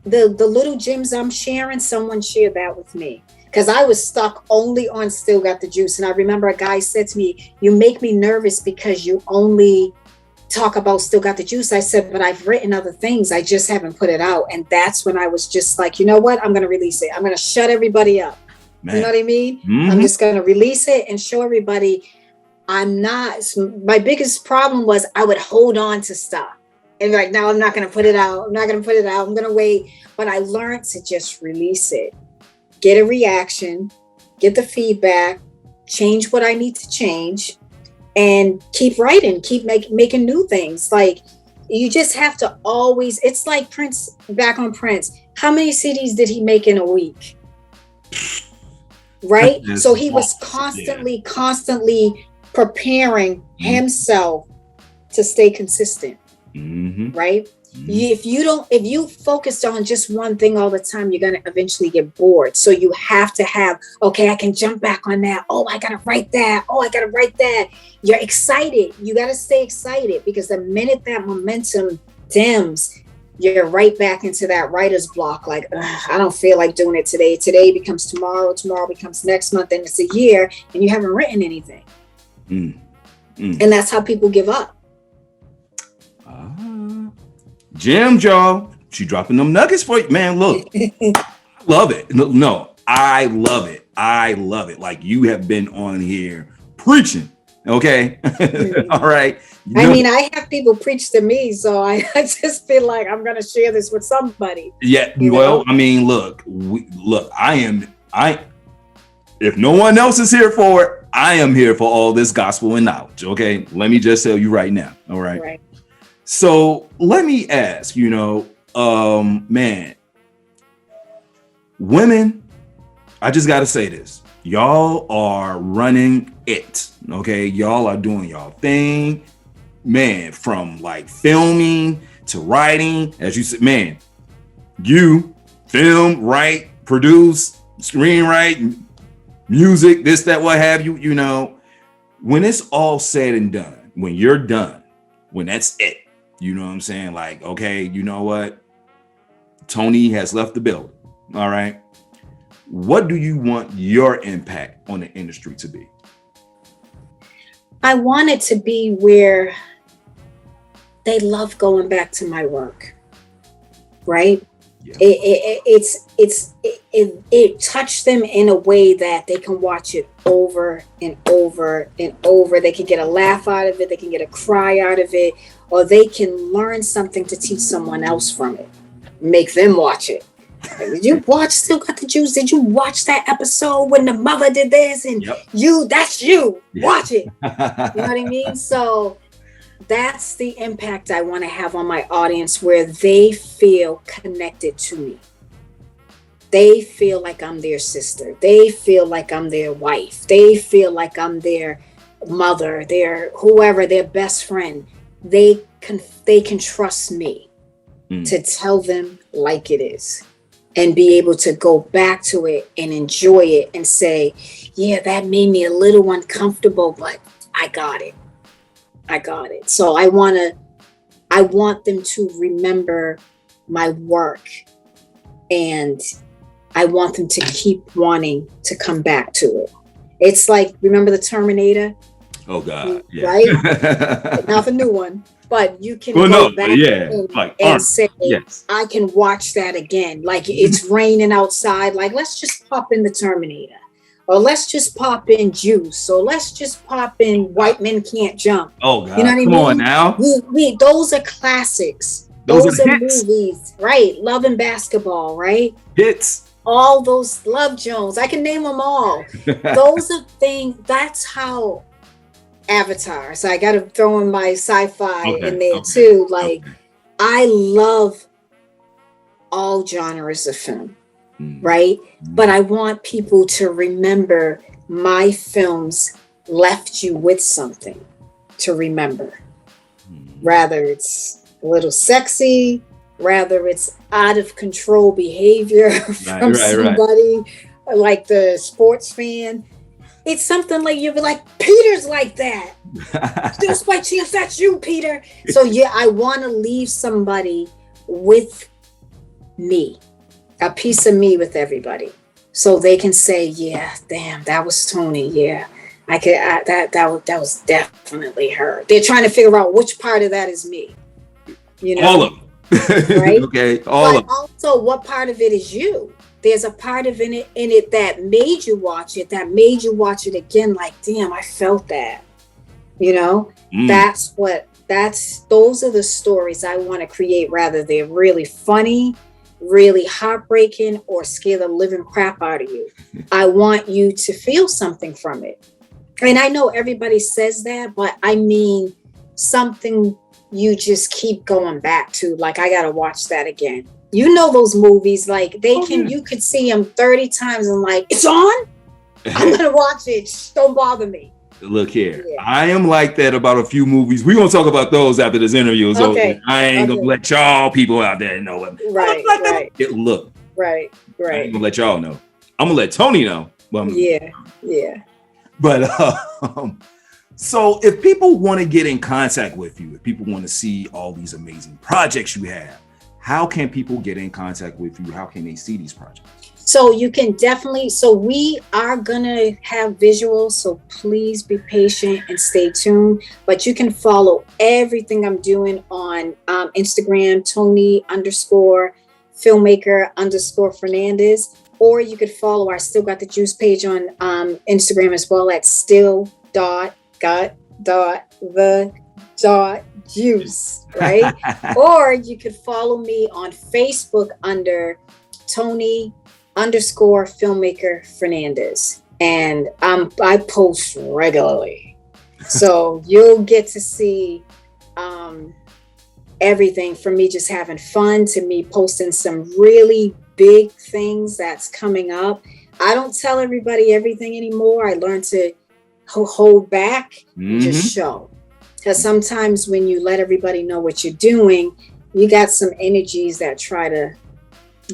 the little gems I'm sharing, someone shared that with me, because I was stuck only on Still Got the Juice. And I remember a guy said to me, you make me nervous because you only talk about Still Got the Juice. I said, but I've written other things. I just haven't put it out. And that's when I was just like, you know what? I'm going to release it. I'm going to shut everybody up. Man. You know what I mean? I'm just going to release it and show everybody I'm not. My biggest problem was I would hold on to stuff. And like, no, I'm not going to put it out. I'm not going to put it out. I'm going to wait. But I learned to just release it, get a reaction, get the feedback, change what I need to change, and keep writing, keep making new things. Like, you just have to always, it's like Prince, back on Prince. How many CDs did he make in a week? Right? So he was constantly preparing himself to stay consistent. Right? If you focused on just one thing all the time, you're going to eventually get bored. So you have to have, okay, I can jump back on that. Oh, I got to write that. Oh, I got to write that. You're excited. You got to stay excited, because the minute that momentum dims, you're right back into that writer's block. Like, I don't feel like doing it today. Today becomes tomorrow. Tomorrow becomes next month. And it's a year and you haven't written anything. And that's how people give up. Jim, Joe, she dropping them nuggets for you, man. Look, I love it. No, I love it. I love it. Like, you have been on here preaching. Okay. All right. I mean, I have people preach to me, so I just feel like I'm going to share this with somebody. Yeah. Well, I mean, look, if no one else is here for it, I am here for all this gospel and knowledge. Okay. Let me just tell you right now. All right. Right. So let me ask, man, women, I just got to say this. Y'all are running it. Okay. Y'all are doing y'all thing, man, from like filming to writing. As you said, man, you film, write, produce, screenwrite, music, this, that, what have you, when it's all said and done, when you're done, when that's it, you know what I'm saying? Like, okay, you know what? Toni has left the building. All right. What do you want your impact on the industry to be? I want it to be where they love going back to my work, right? Yeah. It touched them in a way that they can watch it over and over and over. They can get a laugh out of it, they can get a cry out of it, or they can learn something to teach someone else from it. Make them watch it. Like, did you watch Still Got the Juice? Did you watch that episode when the mother did this? And Yep. that's you. Yeah. Watch it. You know what I mean? So that's the impact I want to have on my audience, where they feel connected to me. They feel like I'm their sister. They feel like I'm their wife. They feel like I'm their mother, their whoever, their best friend. They can trust me to tell them like it is, and be able to go back to it and enjoy it and say, yeah, that made me a little uncomfortable, but I got it. So I want them to remember my work, and I want them to keep wanting to come back to it. It's like, remember the Terminator? Oh God, yeah. Right? Not the new one, but you can go back and say, yes, I can watch that again. Like, it's raining outside. Like, let's just pop in the Terminator. Or let's just pop in Juice. Or let's just pop in White Men Can't Jump. Oh God, you know what come I mean? on now. Those are classics. Those are movies, right? Love and Basketball, right? Hits. All those, Love Jones. I can name them all. Those are things. That's how Avatar. So I got to throw in my sci-fi in there too. Like, I love all genres of film. Right? But I want people to remember my films left you with something to remember. Rather it's a little sexy, rather it's out of control behavior from somebody like the sports fan. It's something like, you'll be like, Peter's like that. Just by chance, that's you, Peter. So yeah, I want to leave somebody with me. A piece of me with everybody, so they can say, yeah, damn, that was Toni. Yeah, that was definitely her. They're trying to figure out which part of that is me. You know, all of them. Right? Okay, all of them. Also, what part of it is you? There's a part of in it that made you watch it, again. Like, damn, I felt that. You know, those are the stories I want to create. Rather, they're really funny, really heartbreaking, or scare the living crap out of you. I want you to feel something from it. And I know everybody says that, but I mean something you just keep going back to. Like, I got to watch that again. You know, those movies, like you could see them 30 times and like, it's on? I'm going to watch it. Shh, don't bother me. Look here. Yeah. I am like that about a few movies. We're going to talk about those after this interview is over. I ain't going to let y'all people out there know it. Right. Look. Right. I ain't going to let y'all know. I'm going to let Toni know. Yeah. But so if people want to get in contact with you, if people want to see all these amazing projects you have, how can people get in contact with you? How can they see these projects? So you can definitely, we are going to have visuals, so please be patient and stay tuned. But you can follow everything I'm doing on Instagram, Toni_filmmaker_Fernandez, or you could follow our Still Got the Juice page on Instagram as well at still.got.the.juice, right? Or you could follow me on Facebook under Toni_filmmaker Fernandez, and I post regularly, so you'll get to see everything from me just having fun to me posting some really big things that's coming up. I don't tell everybody everything anymore. I learned to hold back, just show, because sometimes when you let everybody know what you're doing, you got some energies that try to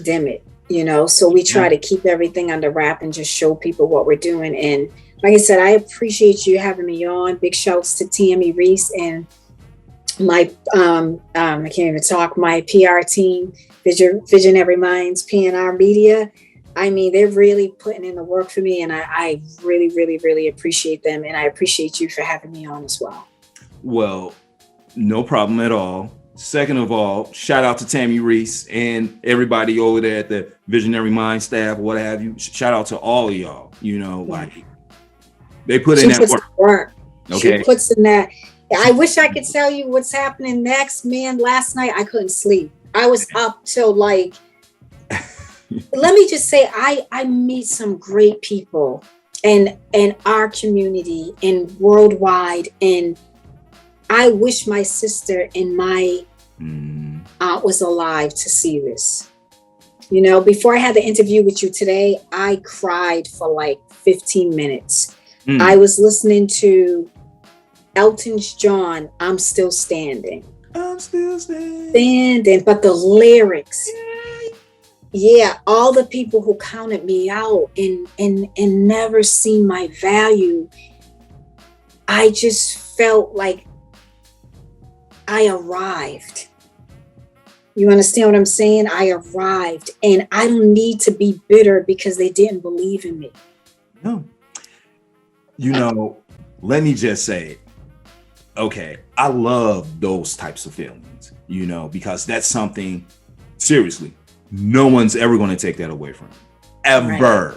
dim it. You know, so we try to keep everything under wrap and just show people what we're doing. And like I said, I appreciate you having me on. Big shouts to Tammy Reese and my, I can't even talk, my PR team, Visionary Minds, PNR Media. I mean, they're really putting in the work for me, and I really, really, really appreciate them. And I appreciate you for having me on as well. Well, no problem at all. Second of all, shout out to Tammy Reese and everybody over there at the Visionary Mind staff, what have you. Shout out to all of y'all. You know, like they put in that work. Okay. She puts in that. I wish I could tell you what's happening next, man. Last night I couldn't sleep. I was up till like, let me just say, I meet some great people in our community and worldwide. And I wish my sister and my aunt was alive to see this. You know, before I had the interview with you today, I cried for like 15 minutes. I was listening to Elton John, I'm Still Standing. I'm still standing. But the lyrics, yeah, all the people who counted me out and never seen my value, I just felt like I arrived. You understand what I'm saying? I arrived, and I don't need to be bitter because they didn't believe in me. No. You know, let me just say, okay, I love those types of feelings, you know, because that's something, seriously, no one's ever going to take that away from you. Ever. Right.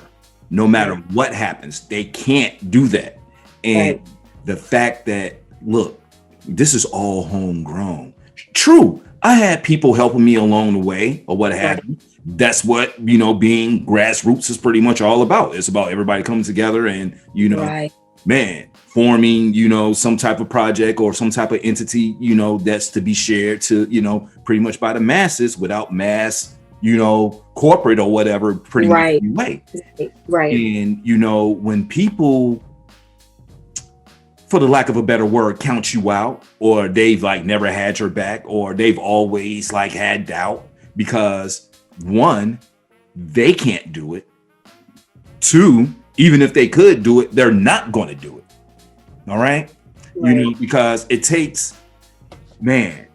No matter what happens, they can't do that. And the fact that, look, this is all homegrown. True, I had people helping me along the way or what have you. That's what, you know, being grassroots is pretty much all about. It's about everybody coming together and, you know, man, forming, you know, some type of project or some type of entity, you know, that's to be shared to, you know, pretty much by the masses without mass, you know, corporate or whatever, pretty much way. Right. And, you know, when people, for the lack of a better word, count you out, or they've like never had your back, or they've always like had doubt because one, they can't do it. Two, even if they could do it, they're not going to do it. All right. You know, because it takes, man,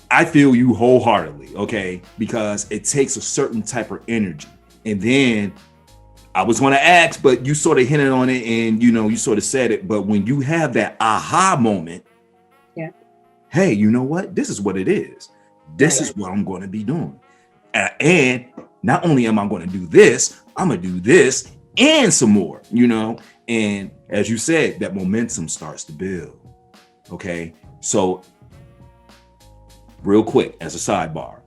I feel you wholeheartedly. Okay. Because it takes a certain type of energy. And then I was going to ask, but you sort of hinted on it and, you know, you sort of said it. But when you have that aha moment, hey, you know what? This is what it is. This is what I'm going to be doing. And not only am I going to do this, I'm going to do this and some more, you know. And as you said, that momentum starts to build. Okay. So real quick, as a sidebar,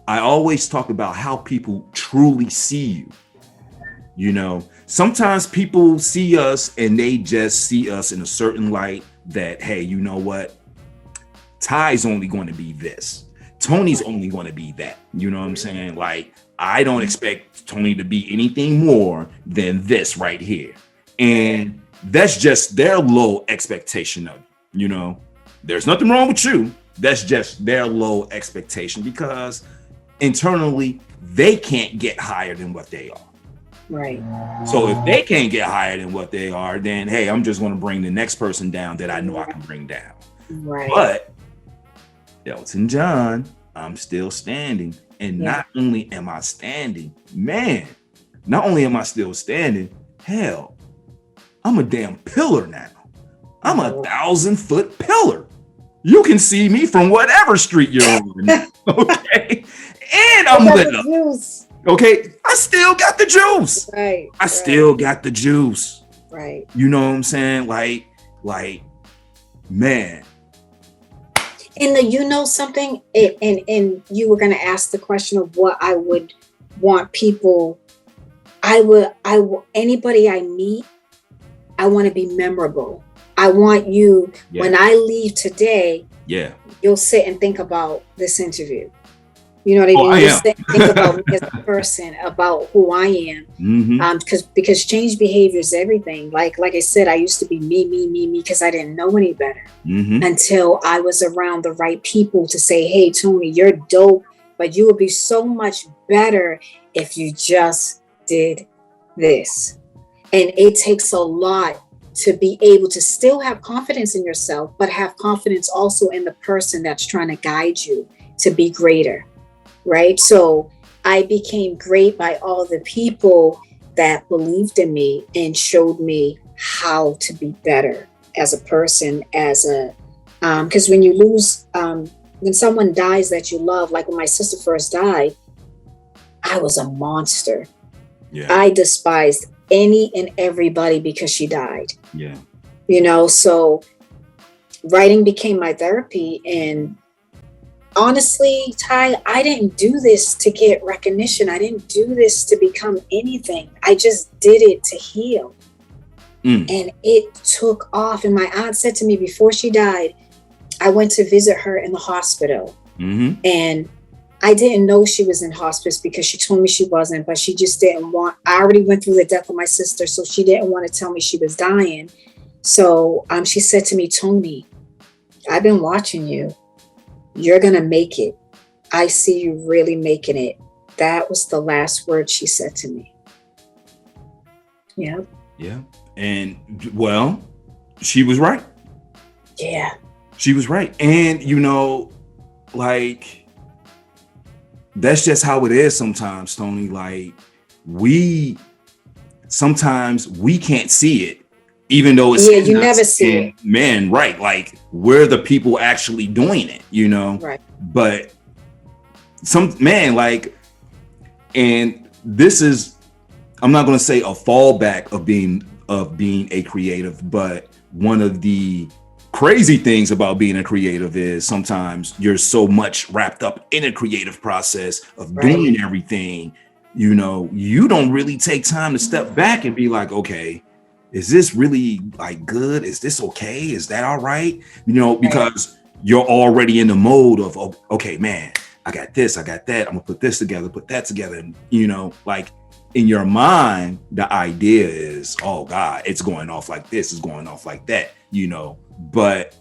I always talk about how people truly see you. You know, sometimes people see us and they just see us in a certain light that, hey, you know what? Ty's only going to be this. Toni's only going to be that. You know what I'm saying? Like, I don't expect Toni to be anything more than this right here. And that's just their low expectation of you, you know. There's nothing wrong with you. That's just their low expectation because internally they can't get higher than what they are. Right. So if they can't get higher than what they are, then hey, I'm just going to bring the next person down that I know I can bring down. Right. But Elton John, I'm still standing. And not only am I standing, man, not only am I still standing, hell, I'm a damn pillar now. I'm a 1,000-foot pillar. You can see me from whatever street you're on. Okay. And I'm lit up. Okay. I still got the juice. Right. I still got the juice. Right. You know what I'm saying? Like, man. And you know something? And you were going to ask the question of what I would want people. Anybody I meet, I want to be memorable. I want you, when I leave today, you'll sit and think about this interview. You know what I mean? You'll sit and think about me as a person, about who I am. Mm-hmm. Because change behavior is everything. Like I said, I used to be me, because I didn't know any better until I was around the right people to say, hey, Toni, you're dope, but you would be so much better if you just did this. And it takes a lot to be able to still have confidence in yourself, but have confidence also in the person that's trying to guide you to be greater, right? So I became great by all the people that believed in me and showed me how to be better as a person, because when you lose when someone dies that you love, like when my sister first died, I was a monster. Yeah. I despised any and everybody because she died. Yeah. So writing became my therapy. And honestly, Ty, I didn't do this to get recognition. I didn't do this to become anything. I just did it to heal. And it took off. And my aunt said to me before she died, I went to visit her in the hospital. And I didn't know she was in hospice because she told me she wasn't, but she just didn't want, I already went through the death of my sister, so she didn't want to tell me she was dying. So she said to me, Toni, I've been watching you. You're going to make it. I see you really making it. That was the last word she said to me. Yeah. Yeah. And well, she was right. Yeah. She was right. And, like, that's just how it is sometimes, Toni. Like, sometimes we can't see it, even though it's you never see it. Man, right. Like, we're the people actually doing it, Right. But and this is, I'm not going to say a fallback of being a creative, but one of the crazy things about being a creative is sometimes you're so much wrapped up in a creative process of doing everything, you don't really take time to step back and be like, okay, is this really like good? Is this okay? Is that all right? Because you're already in the mode of, okay, man, I got this, I got that. I'm gonna put this together, put that together. And, like in your mind, the idea is, oh God, it's going off like this, it's going off like that, but,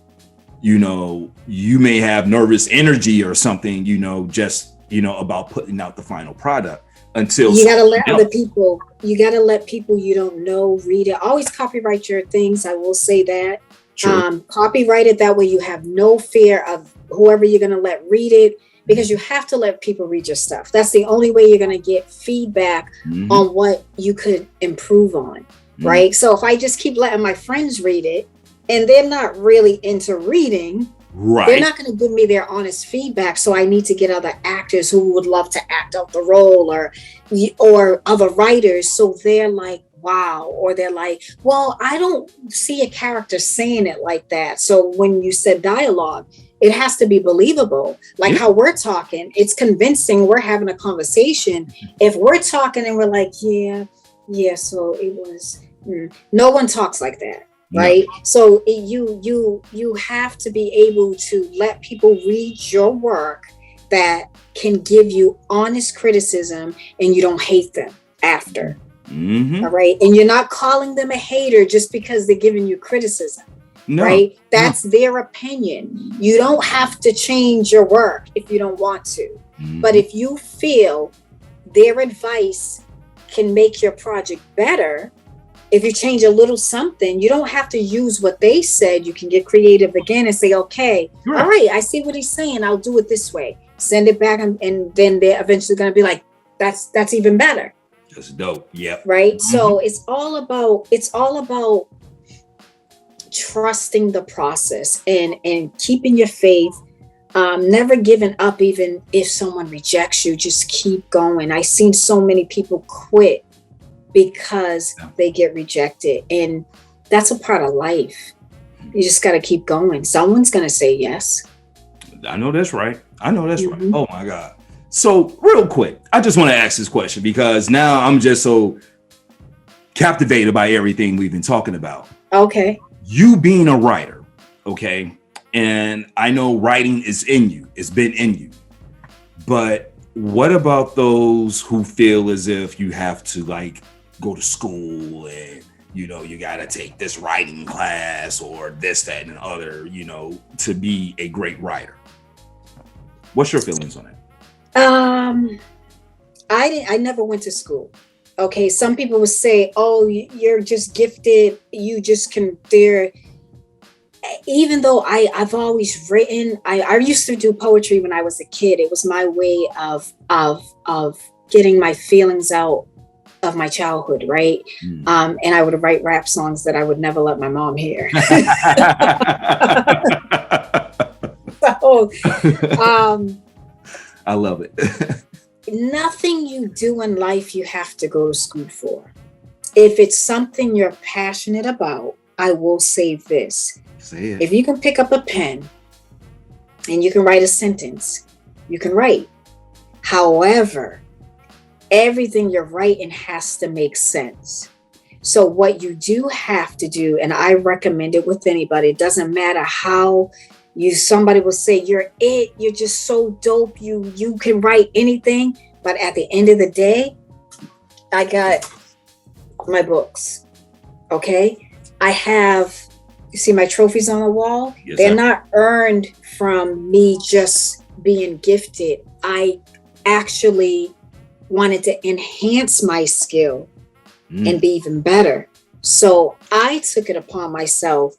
you may have nervous energy or something, just, about putting out the final product until you got to let other people, let people you don't know read it. Always copyright your things. I will say that. Sure. Copyright it. That way you have no fear of whoever you're going to let read it, because you have to let people read your stuff. That's the only way you're going to get feedback on what you could improve on. Right. So if I just keep letting my friends read it and they're not really into reading, they're not going to give me their honest feedback. So I need to get other actors who would love to act out the role, or other writers. So they're like, wow. Or they're like, well, I don't see a character saying it like that. So when you said dialogue, it has to be believable. Like how we're talking, it's convincing. We're having a conversation. If we're talking and we're like, yeah, so it was, no one talks like that. Right. No. So you have to be able to let people read your work that can give you honest criticism and you don't hate them after. All right. And you're not calling them a hater just because they're giving you criticism. No, right. That's their opinion. You don't have to change your work if you don't want to. But if you feel their advice can make your project better, if you change a little something, you don't have to use what they said. You can get creative again and say, okay, all right, I see what he's saying. I'll do it this way. Send it back. And then they're eventually going to be like, that's even better. That's dope. Yeah. Right. So it's all about trusting the process and keeping your faith, never giving up. Even if someone rejects you, just keep going. I've seen so many people quit because they get rejected, and that's a part of life. You just got to keep going. Someone's going to say yes. I know that's right. Right. Oh my God. So real quick, I just want to ask this question because now I'm just so captivated by everything we've been talking about. Okay. You being a writer, okay, and I know writing is in you, it's been in you, but what about those who feel as if you have to like go to school and, you got to take this writing class or this, that, and other, to be a great writer? What's your feelings on that? I never went to school. Okay, some people would say, "Oh, you're just gifted. You just can." Even though I've always written, I used to do poetry when I was a kid. It was my way of getting my feelings out of my childhood, right? And I would write rap songs that I would never let my mom hear. old. I love it. Nothing you do in life you have to go to school for. If it's something you're passionate about, I will say this. Say it. If you can pick up a pen and you can write a sentence, you can write. However, everything you're writing has to make sense. So what you do have to do, and I recommend it with anybody, it doesn't matter how somebody will say you're just so dope, you can write anything. But at the end of the day, I got my books. Okay. I have, you see my trophies on the wall? Yes, They're sir. not earned from me just being gifted. I actually wanted to enhance my skill and be even better. So I took it upon myself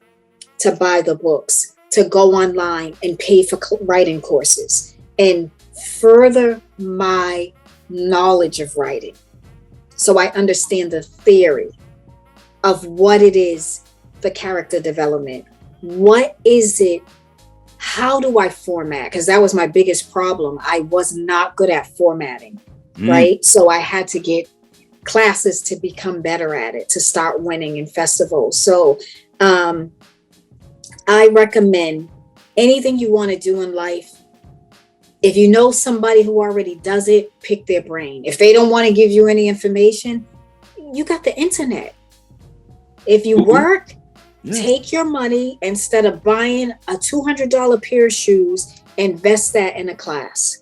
to buy the books, to go online and pay for writing courses and further my knowledge of writing. So I understand the theory of what it is, the character development. What is it? How do I format? Because that was my biggest problem. I was not good at formatting, right? So I had to get classes to become better at it, to start winning in festivals. So I recommend anything you want to do in life. If you know somebody who already does it, pick their brain. If they don't want to give you any information, you got the internet. If you work, take your money, instead of buying a $200 pair of shoes, invest that in a class.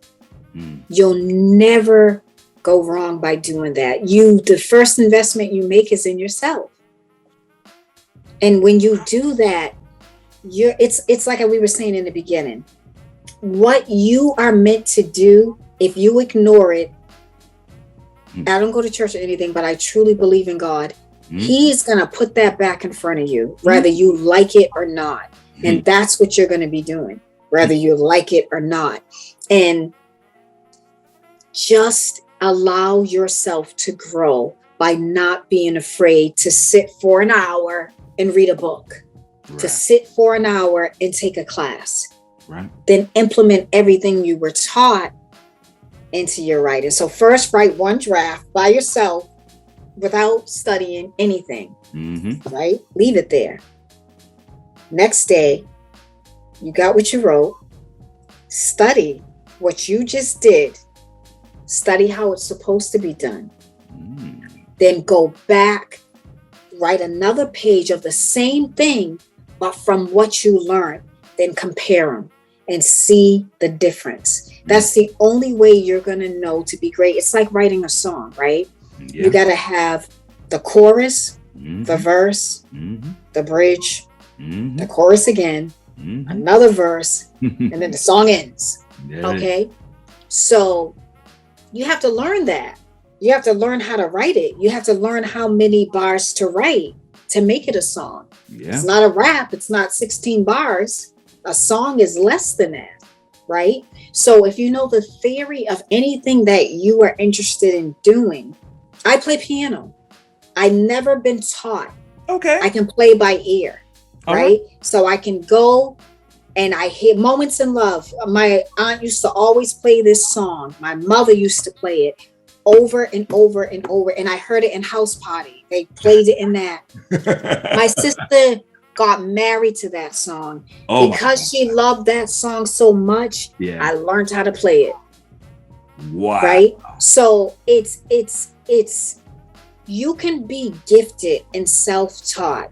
You'll never go wrong by doing that. The first investment you make is in yourself. And when you do that, it's like we were saying in the beginning. What you are meant to do, if you ignore it, I don't go to church or anything, but I truly believe in God. He's going to put that back in front of you, whether you like it or not. And that's what you're going to be doing, whether you like it or not. And just allow yourself to grow by not being afraid to sit for an hour and read a book, to sit for an hour and take a class, then implement everything you were taught into your writing. So first, write one draft by yourself without studying anything, right? Leave it there. Next day, you got what you wrote, study what you just did, study how it's supposed to be done. Then go back, write another page of the same thing, but from what you learned, then compare them and see the difference. That's the only way you're going to know to be great. It's like writing a song, right? You got to have the chorus, the verse, the bridge, the chorus again, another verse, and then the song ends. Okay. So you have to learn that. You have to learn how to write it. You have to learn how many bars to write to make it a song. It's not a rap. It's not 16 bars. A song is less than that, right? So if you know the theory of anything that you are interested in doing, I play piano. I never been taught. Okay. I can play by ear, right? So I can go and I hear Moments in Love. My aunt used to always play this song. My mother used to play it over and over and over. And I heard it in house party. They played it in that. My sister got married to that song because she loved that song so much. I learned how to play it. Wow. Right? So it's you can be gifted and self-taught.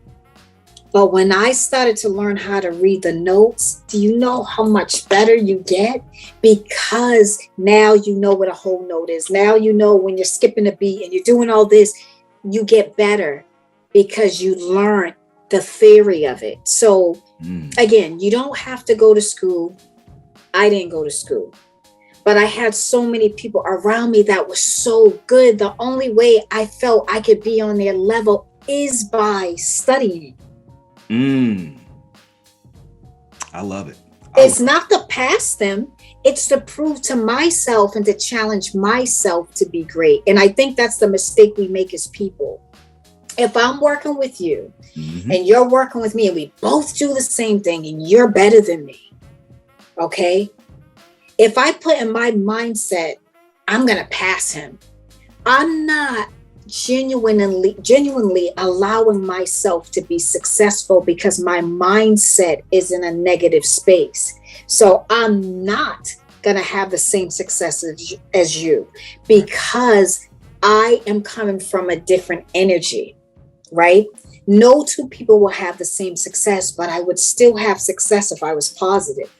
But when I started to learn how to read the notes, do you know how much better you get? Because now you know what a whole note is. Now you know when you're skipping a beat and you're doing all this, you get better because you learn the theory of it. So again, you don't have to go to school. I didn't go to school, but I had so many people around me that were so good. The only way I felt I could be on their level is by studying. I love it. It's not to pass them. It's to prove to myself and to challenge myself to be great. And I think that's the mistake we make as people. If I'm working with you and you're working with me and we both do the same thing and you're better than me, Okay. If I put in my mindset, I'm going to pass him, I'm not genuinely allowing myself to be successful because my mindset is in a negative space. So I'm not going to have the same success as you because I am coming from a different energy, right? No two people will have the same success, but I would still have success if I was positive.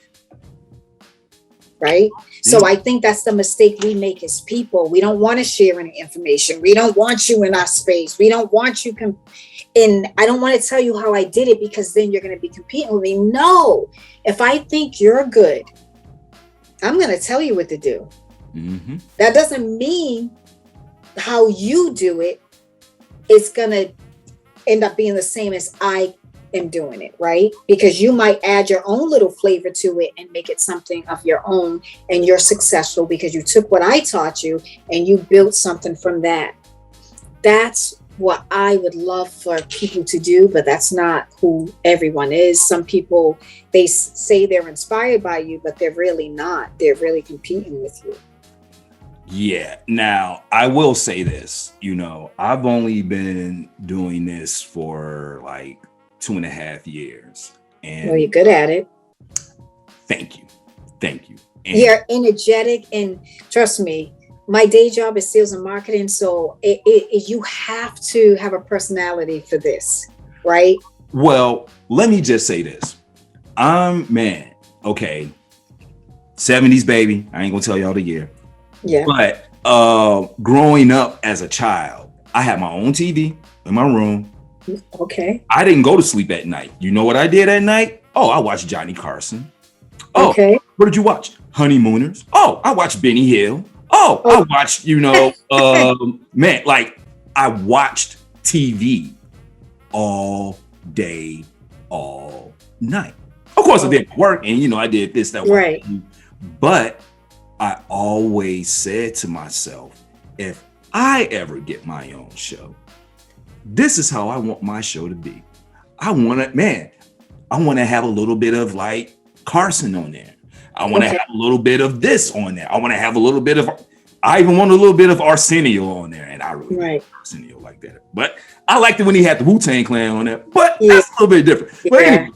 Right. So I think that's the mistake we make as people. We don't want to share any information. We don't want you in our space. We don't want you. And I don't want to tell you how I did it because then you're going to be competing with me. No, if I think you're good, I'm going to tell you what to do. Mm-hmm. That doesn't mean how you do it is going to end up being the same as I am doing it, right? Because you might add your own little flavor to it and make it something of your own, and you're successful because you took what I taught you and you built something from that. That's what I would love for people to do, but that's not who everyone is. Some people, they say they're inspired by you, but they're really not. They're really competing with you. Yeah. Now, I will say this, I've only been doing this for like 2.5 years. And well, you're good at it. Thank you. And you're energetic, and trust me, my day job is sales and marketing. So you have to have a personality for this, right? Well, let me just say this. Okay. 70s baby. I ain't gonna tell y'all the year. Yeah. But growing up as a child, I had my own TV in my room. Okay. I didn't go to sleep at night. You know what I did at night? Oh, I watched Johnny Carson. Oh, okay. What did you watch? Honeymooners. Oh, I watched Benny Hill. Oh, I watched, I watched TV all day, all night. Of course, I did work and, I did this, that, right. But I always said to myself, if I ever get my own show, this is how I want my show to be. I want to have a little bit of like Carson on there. I want to have a little bit of this on there. I want to have a little bit of, I even want a little bit of Arsenio on there. And I really like Arsenio like that. But I liked it when he had the Wu-Tang Clan on there. But that's a little bit different. But anyway,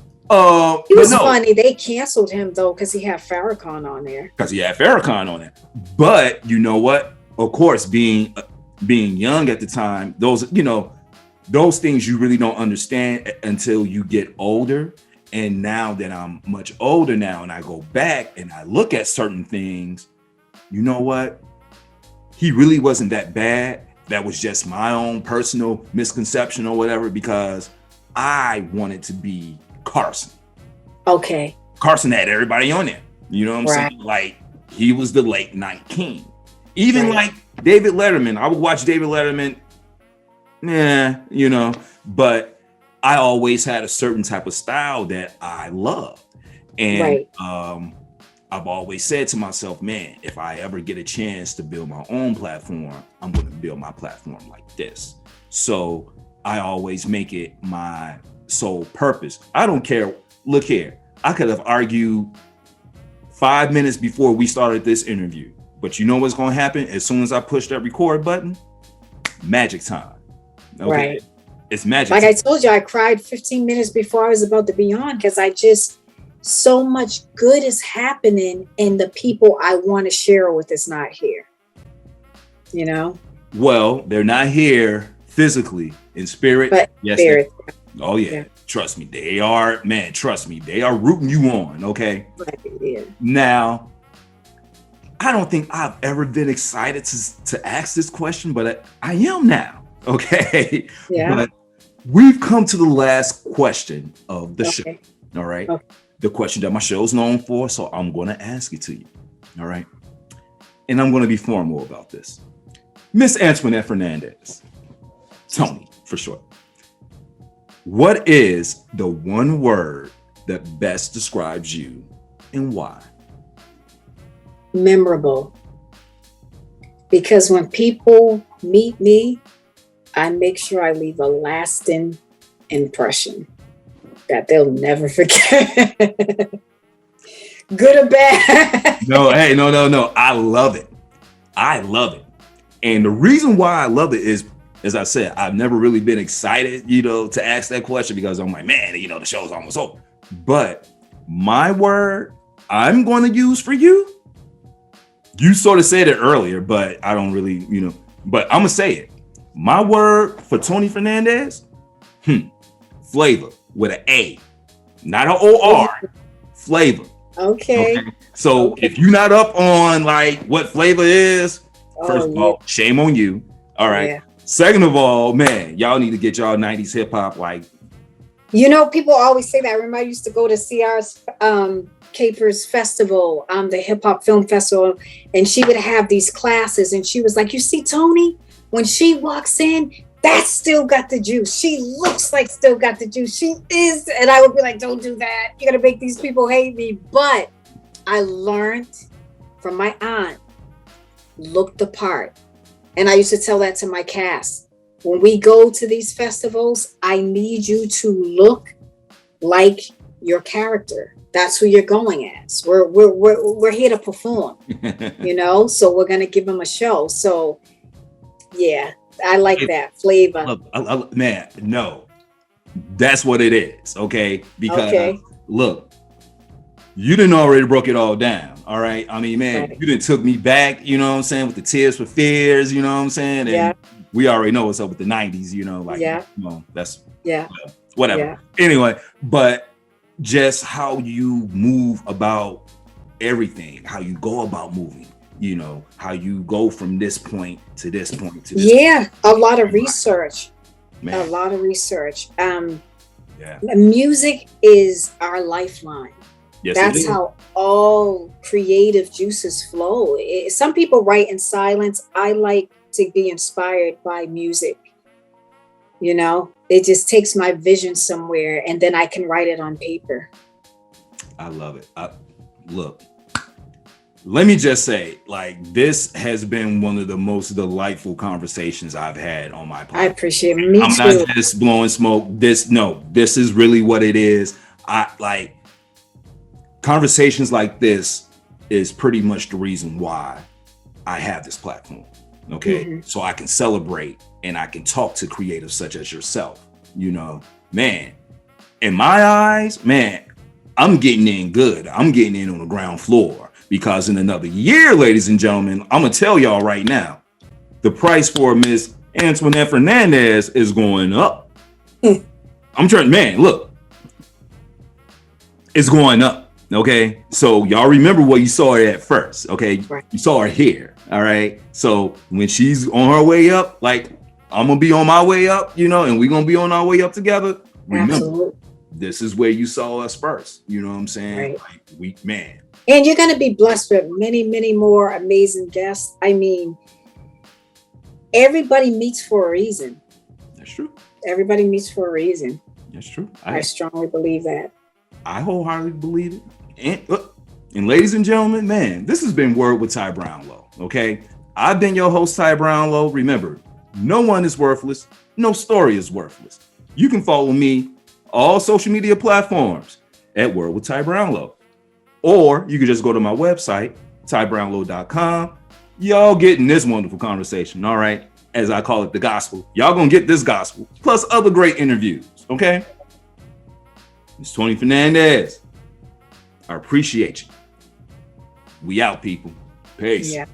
it was funny. They canceled him though because he had Farrakhan on there. But you know what? Of course, being young at the time, those things you really don't understand until you get older. And now that I'm much older now and I go back and I look at certain things, you know what? He really wasn't that bad. That was just my own personal misconception or whatever, because I wanted to be Carson. Okay. Carson had everybody on there. You know what I'm saying? Like, he was the late night king. Even like David Letterman, I would watch David Letterman. But I always had a certain type of style that I love. And I've always said to myself, man, if I ever get a chance to build my own platform, I'm going to build my platform like this. So I always make it my sole purpose. I don't care. Look here, I could have argued 5 minutes before we started this interview, but you know what's going to happen? As soon as I push that record button, magic time. Okay. Right. It's magic. Like I told you, I cried 15 minutes before I was about to be on because so much good is happening and the people I want to share with is not here. Well, they're not here physically, in spirit. But yes. Spirit. Oh yeah. Trust me. They are, man, trust me. They are rooting you on. Okay. Yeah. Now, I don't think I've ever been excited to ask this question, but I am now. Okay. Yeah. But we've come to the last question of the show. All right. Okay. The question that my show is known for. So I'm going to ask it to you. All right. And I'm going to be formal about this. Miss Antoinette Fernandez, Toni for short. What is the one word that best describes you and why? Memorable. Because when people meet me, I make sure I leave a lasting impression that they'll never forget. good or bad. No, hey, no. I love it. I love it. And the reason why I love it is, as I said, I've never really been excited, to ask that question because I'm like, man, the show's almost over. But my word I'm going to use for you, you sort of said it earlier, but I don't really, but I'm going to say it. My word for Toni Fernandez, flavor with an A, not an O-R, flavor. Okay. So if you're not up on like what flavor is, first of all, shame on you. All right. Yeah. Second of all, man, y'all need to get y'all 90s hip hop like. People always say that. I remember I used to go to CR's Capers Festival, the hip hop film festival, and she would have these classes, and she was like, "You see, Toni, when she walks in, that's still got the juice. She looks like still got the juice. She is." And I would be like, "Don't do that. You're gonna make these people hate me." But I learned from my aunt, look the part. And I used to tell that to my cast. When we go to these festivals, I need you to look like your character. That's who you're going as. We're here to perform, so we're gonna give them a show. So yeah, I like that flavor. Man, no, that's what it is. Okay, because look, you didn't already broke it all down. All right. I mean, man, right. You didn't took me back, with the Tears for Fears, and we already know what's up with the 90s, that's whatever. Yeah. Anyway, but just how you move about everything, how you go about moving, how you go from this point to this point to this point. A lot of research. Man. A lot of research. Music is our lifeline. Yes, that's how all creative juices flow. Some people write in silence. I like to be inspired by music. It just takes my vision somewhere, and then I can write it on paper. I love it. Look, let me just say, this has been one of the most delightful conversations I've had on my podcast. I appreciate it. Me I'm too. not just blowing smoke. This is really what it is. Conversations like this is pretty much the reason why I have this platform. Okay. Mm-hmm. So I can celebrate and I can talk to creatives such as yourself, man, in my eyes, man, I'm getting in good. I'm getting in on the ground floor because in another year, ladies and gentlemen, I'm going to tell y'all right now, the price for Miss Antoinette Fernandez is going up. I'm trying, man, look, it's going up. Okay, so y'all remember what you saw her at first. Okay, right. You saw her here. All right, so when she's on her way up, I'm gonna be on my way up, and we're gonna be on our way up together. Remember, absolutely. This is where you saw us first. You know what I'm saying? Right. Man. And you're gonna be blessed with many, many more amazing guests. I mean, everybody meets for a reason. That's true. Everybody meets for a reason. That's true. I strongly believe that. I wholeheartedly believe it. And ladies and gentlemen, man, this has been Word with Ty Brownlow. Okay, I've been your host, Ty Brownlow. Remember, no one is worthless. No story is worthless. You can follow me all social media platforms at Word with Ty Brownlow, or you can just go to my website, tybrownlow.com. Y'all getting this wonderful conversation. All right, as I call it, the gospel. Y'all gonna get this gospel plus other great interviews. Okay. It's Toni Fernandez. I appreciate you. We out, people. Peace. Yeah.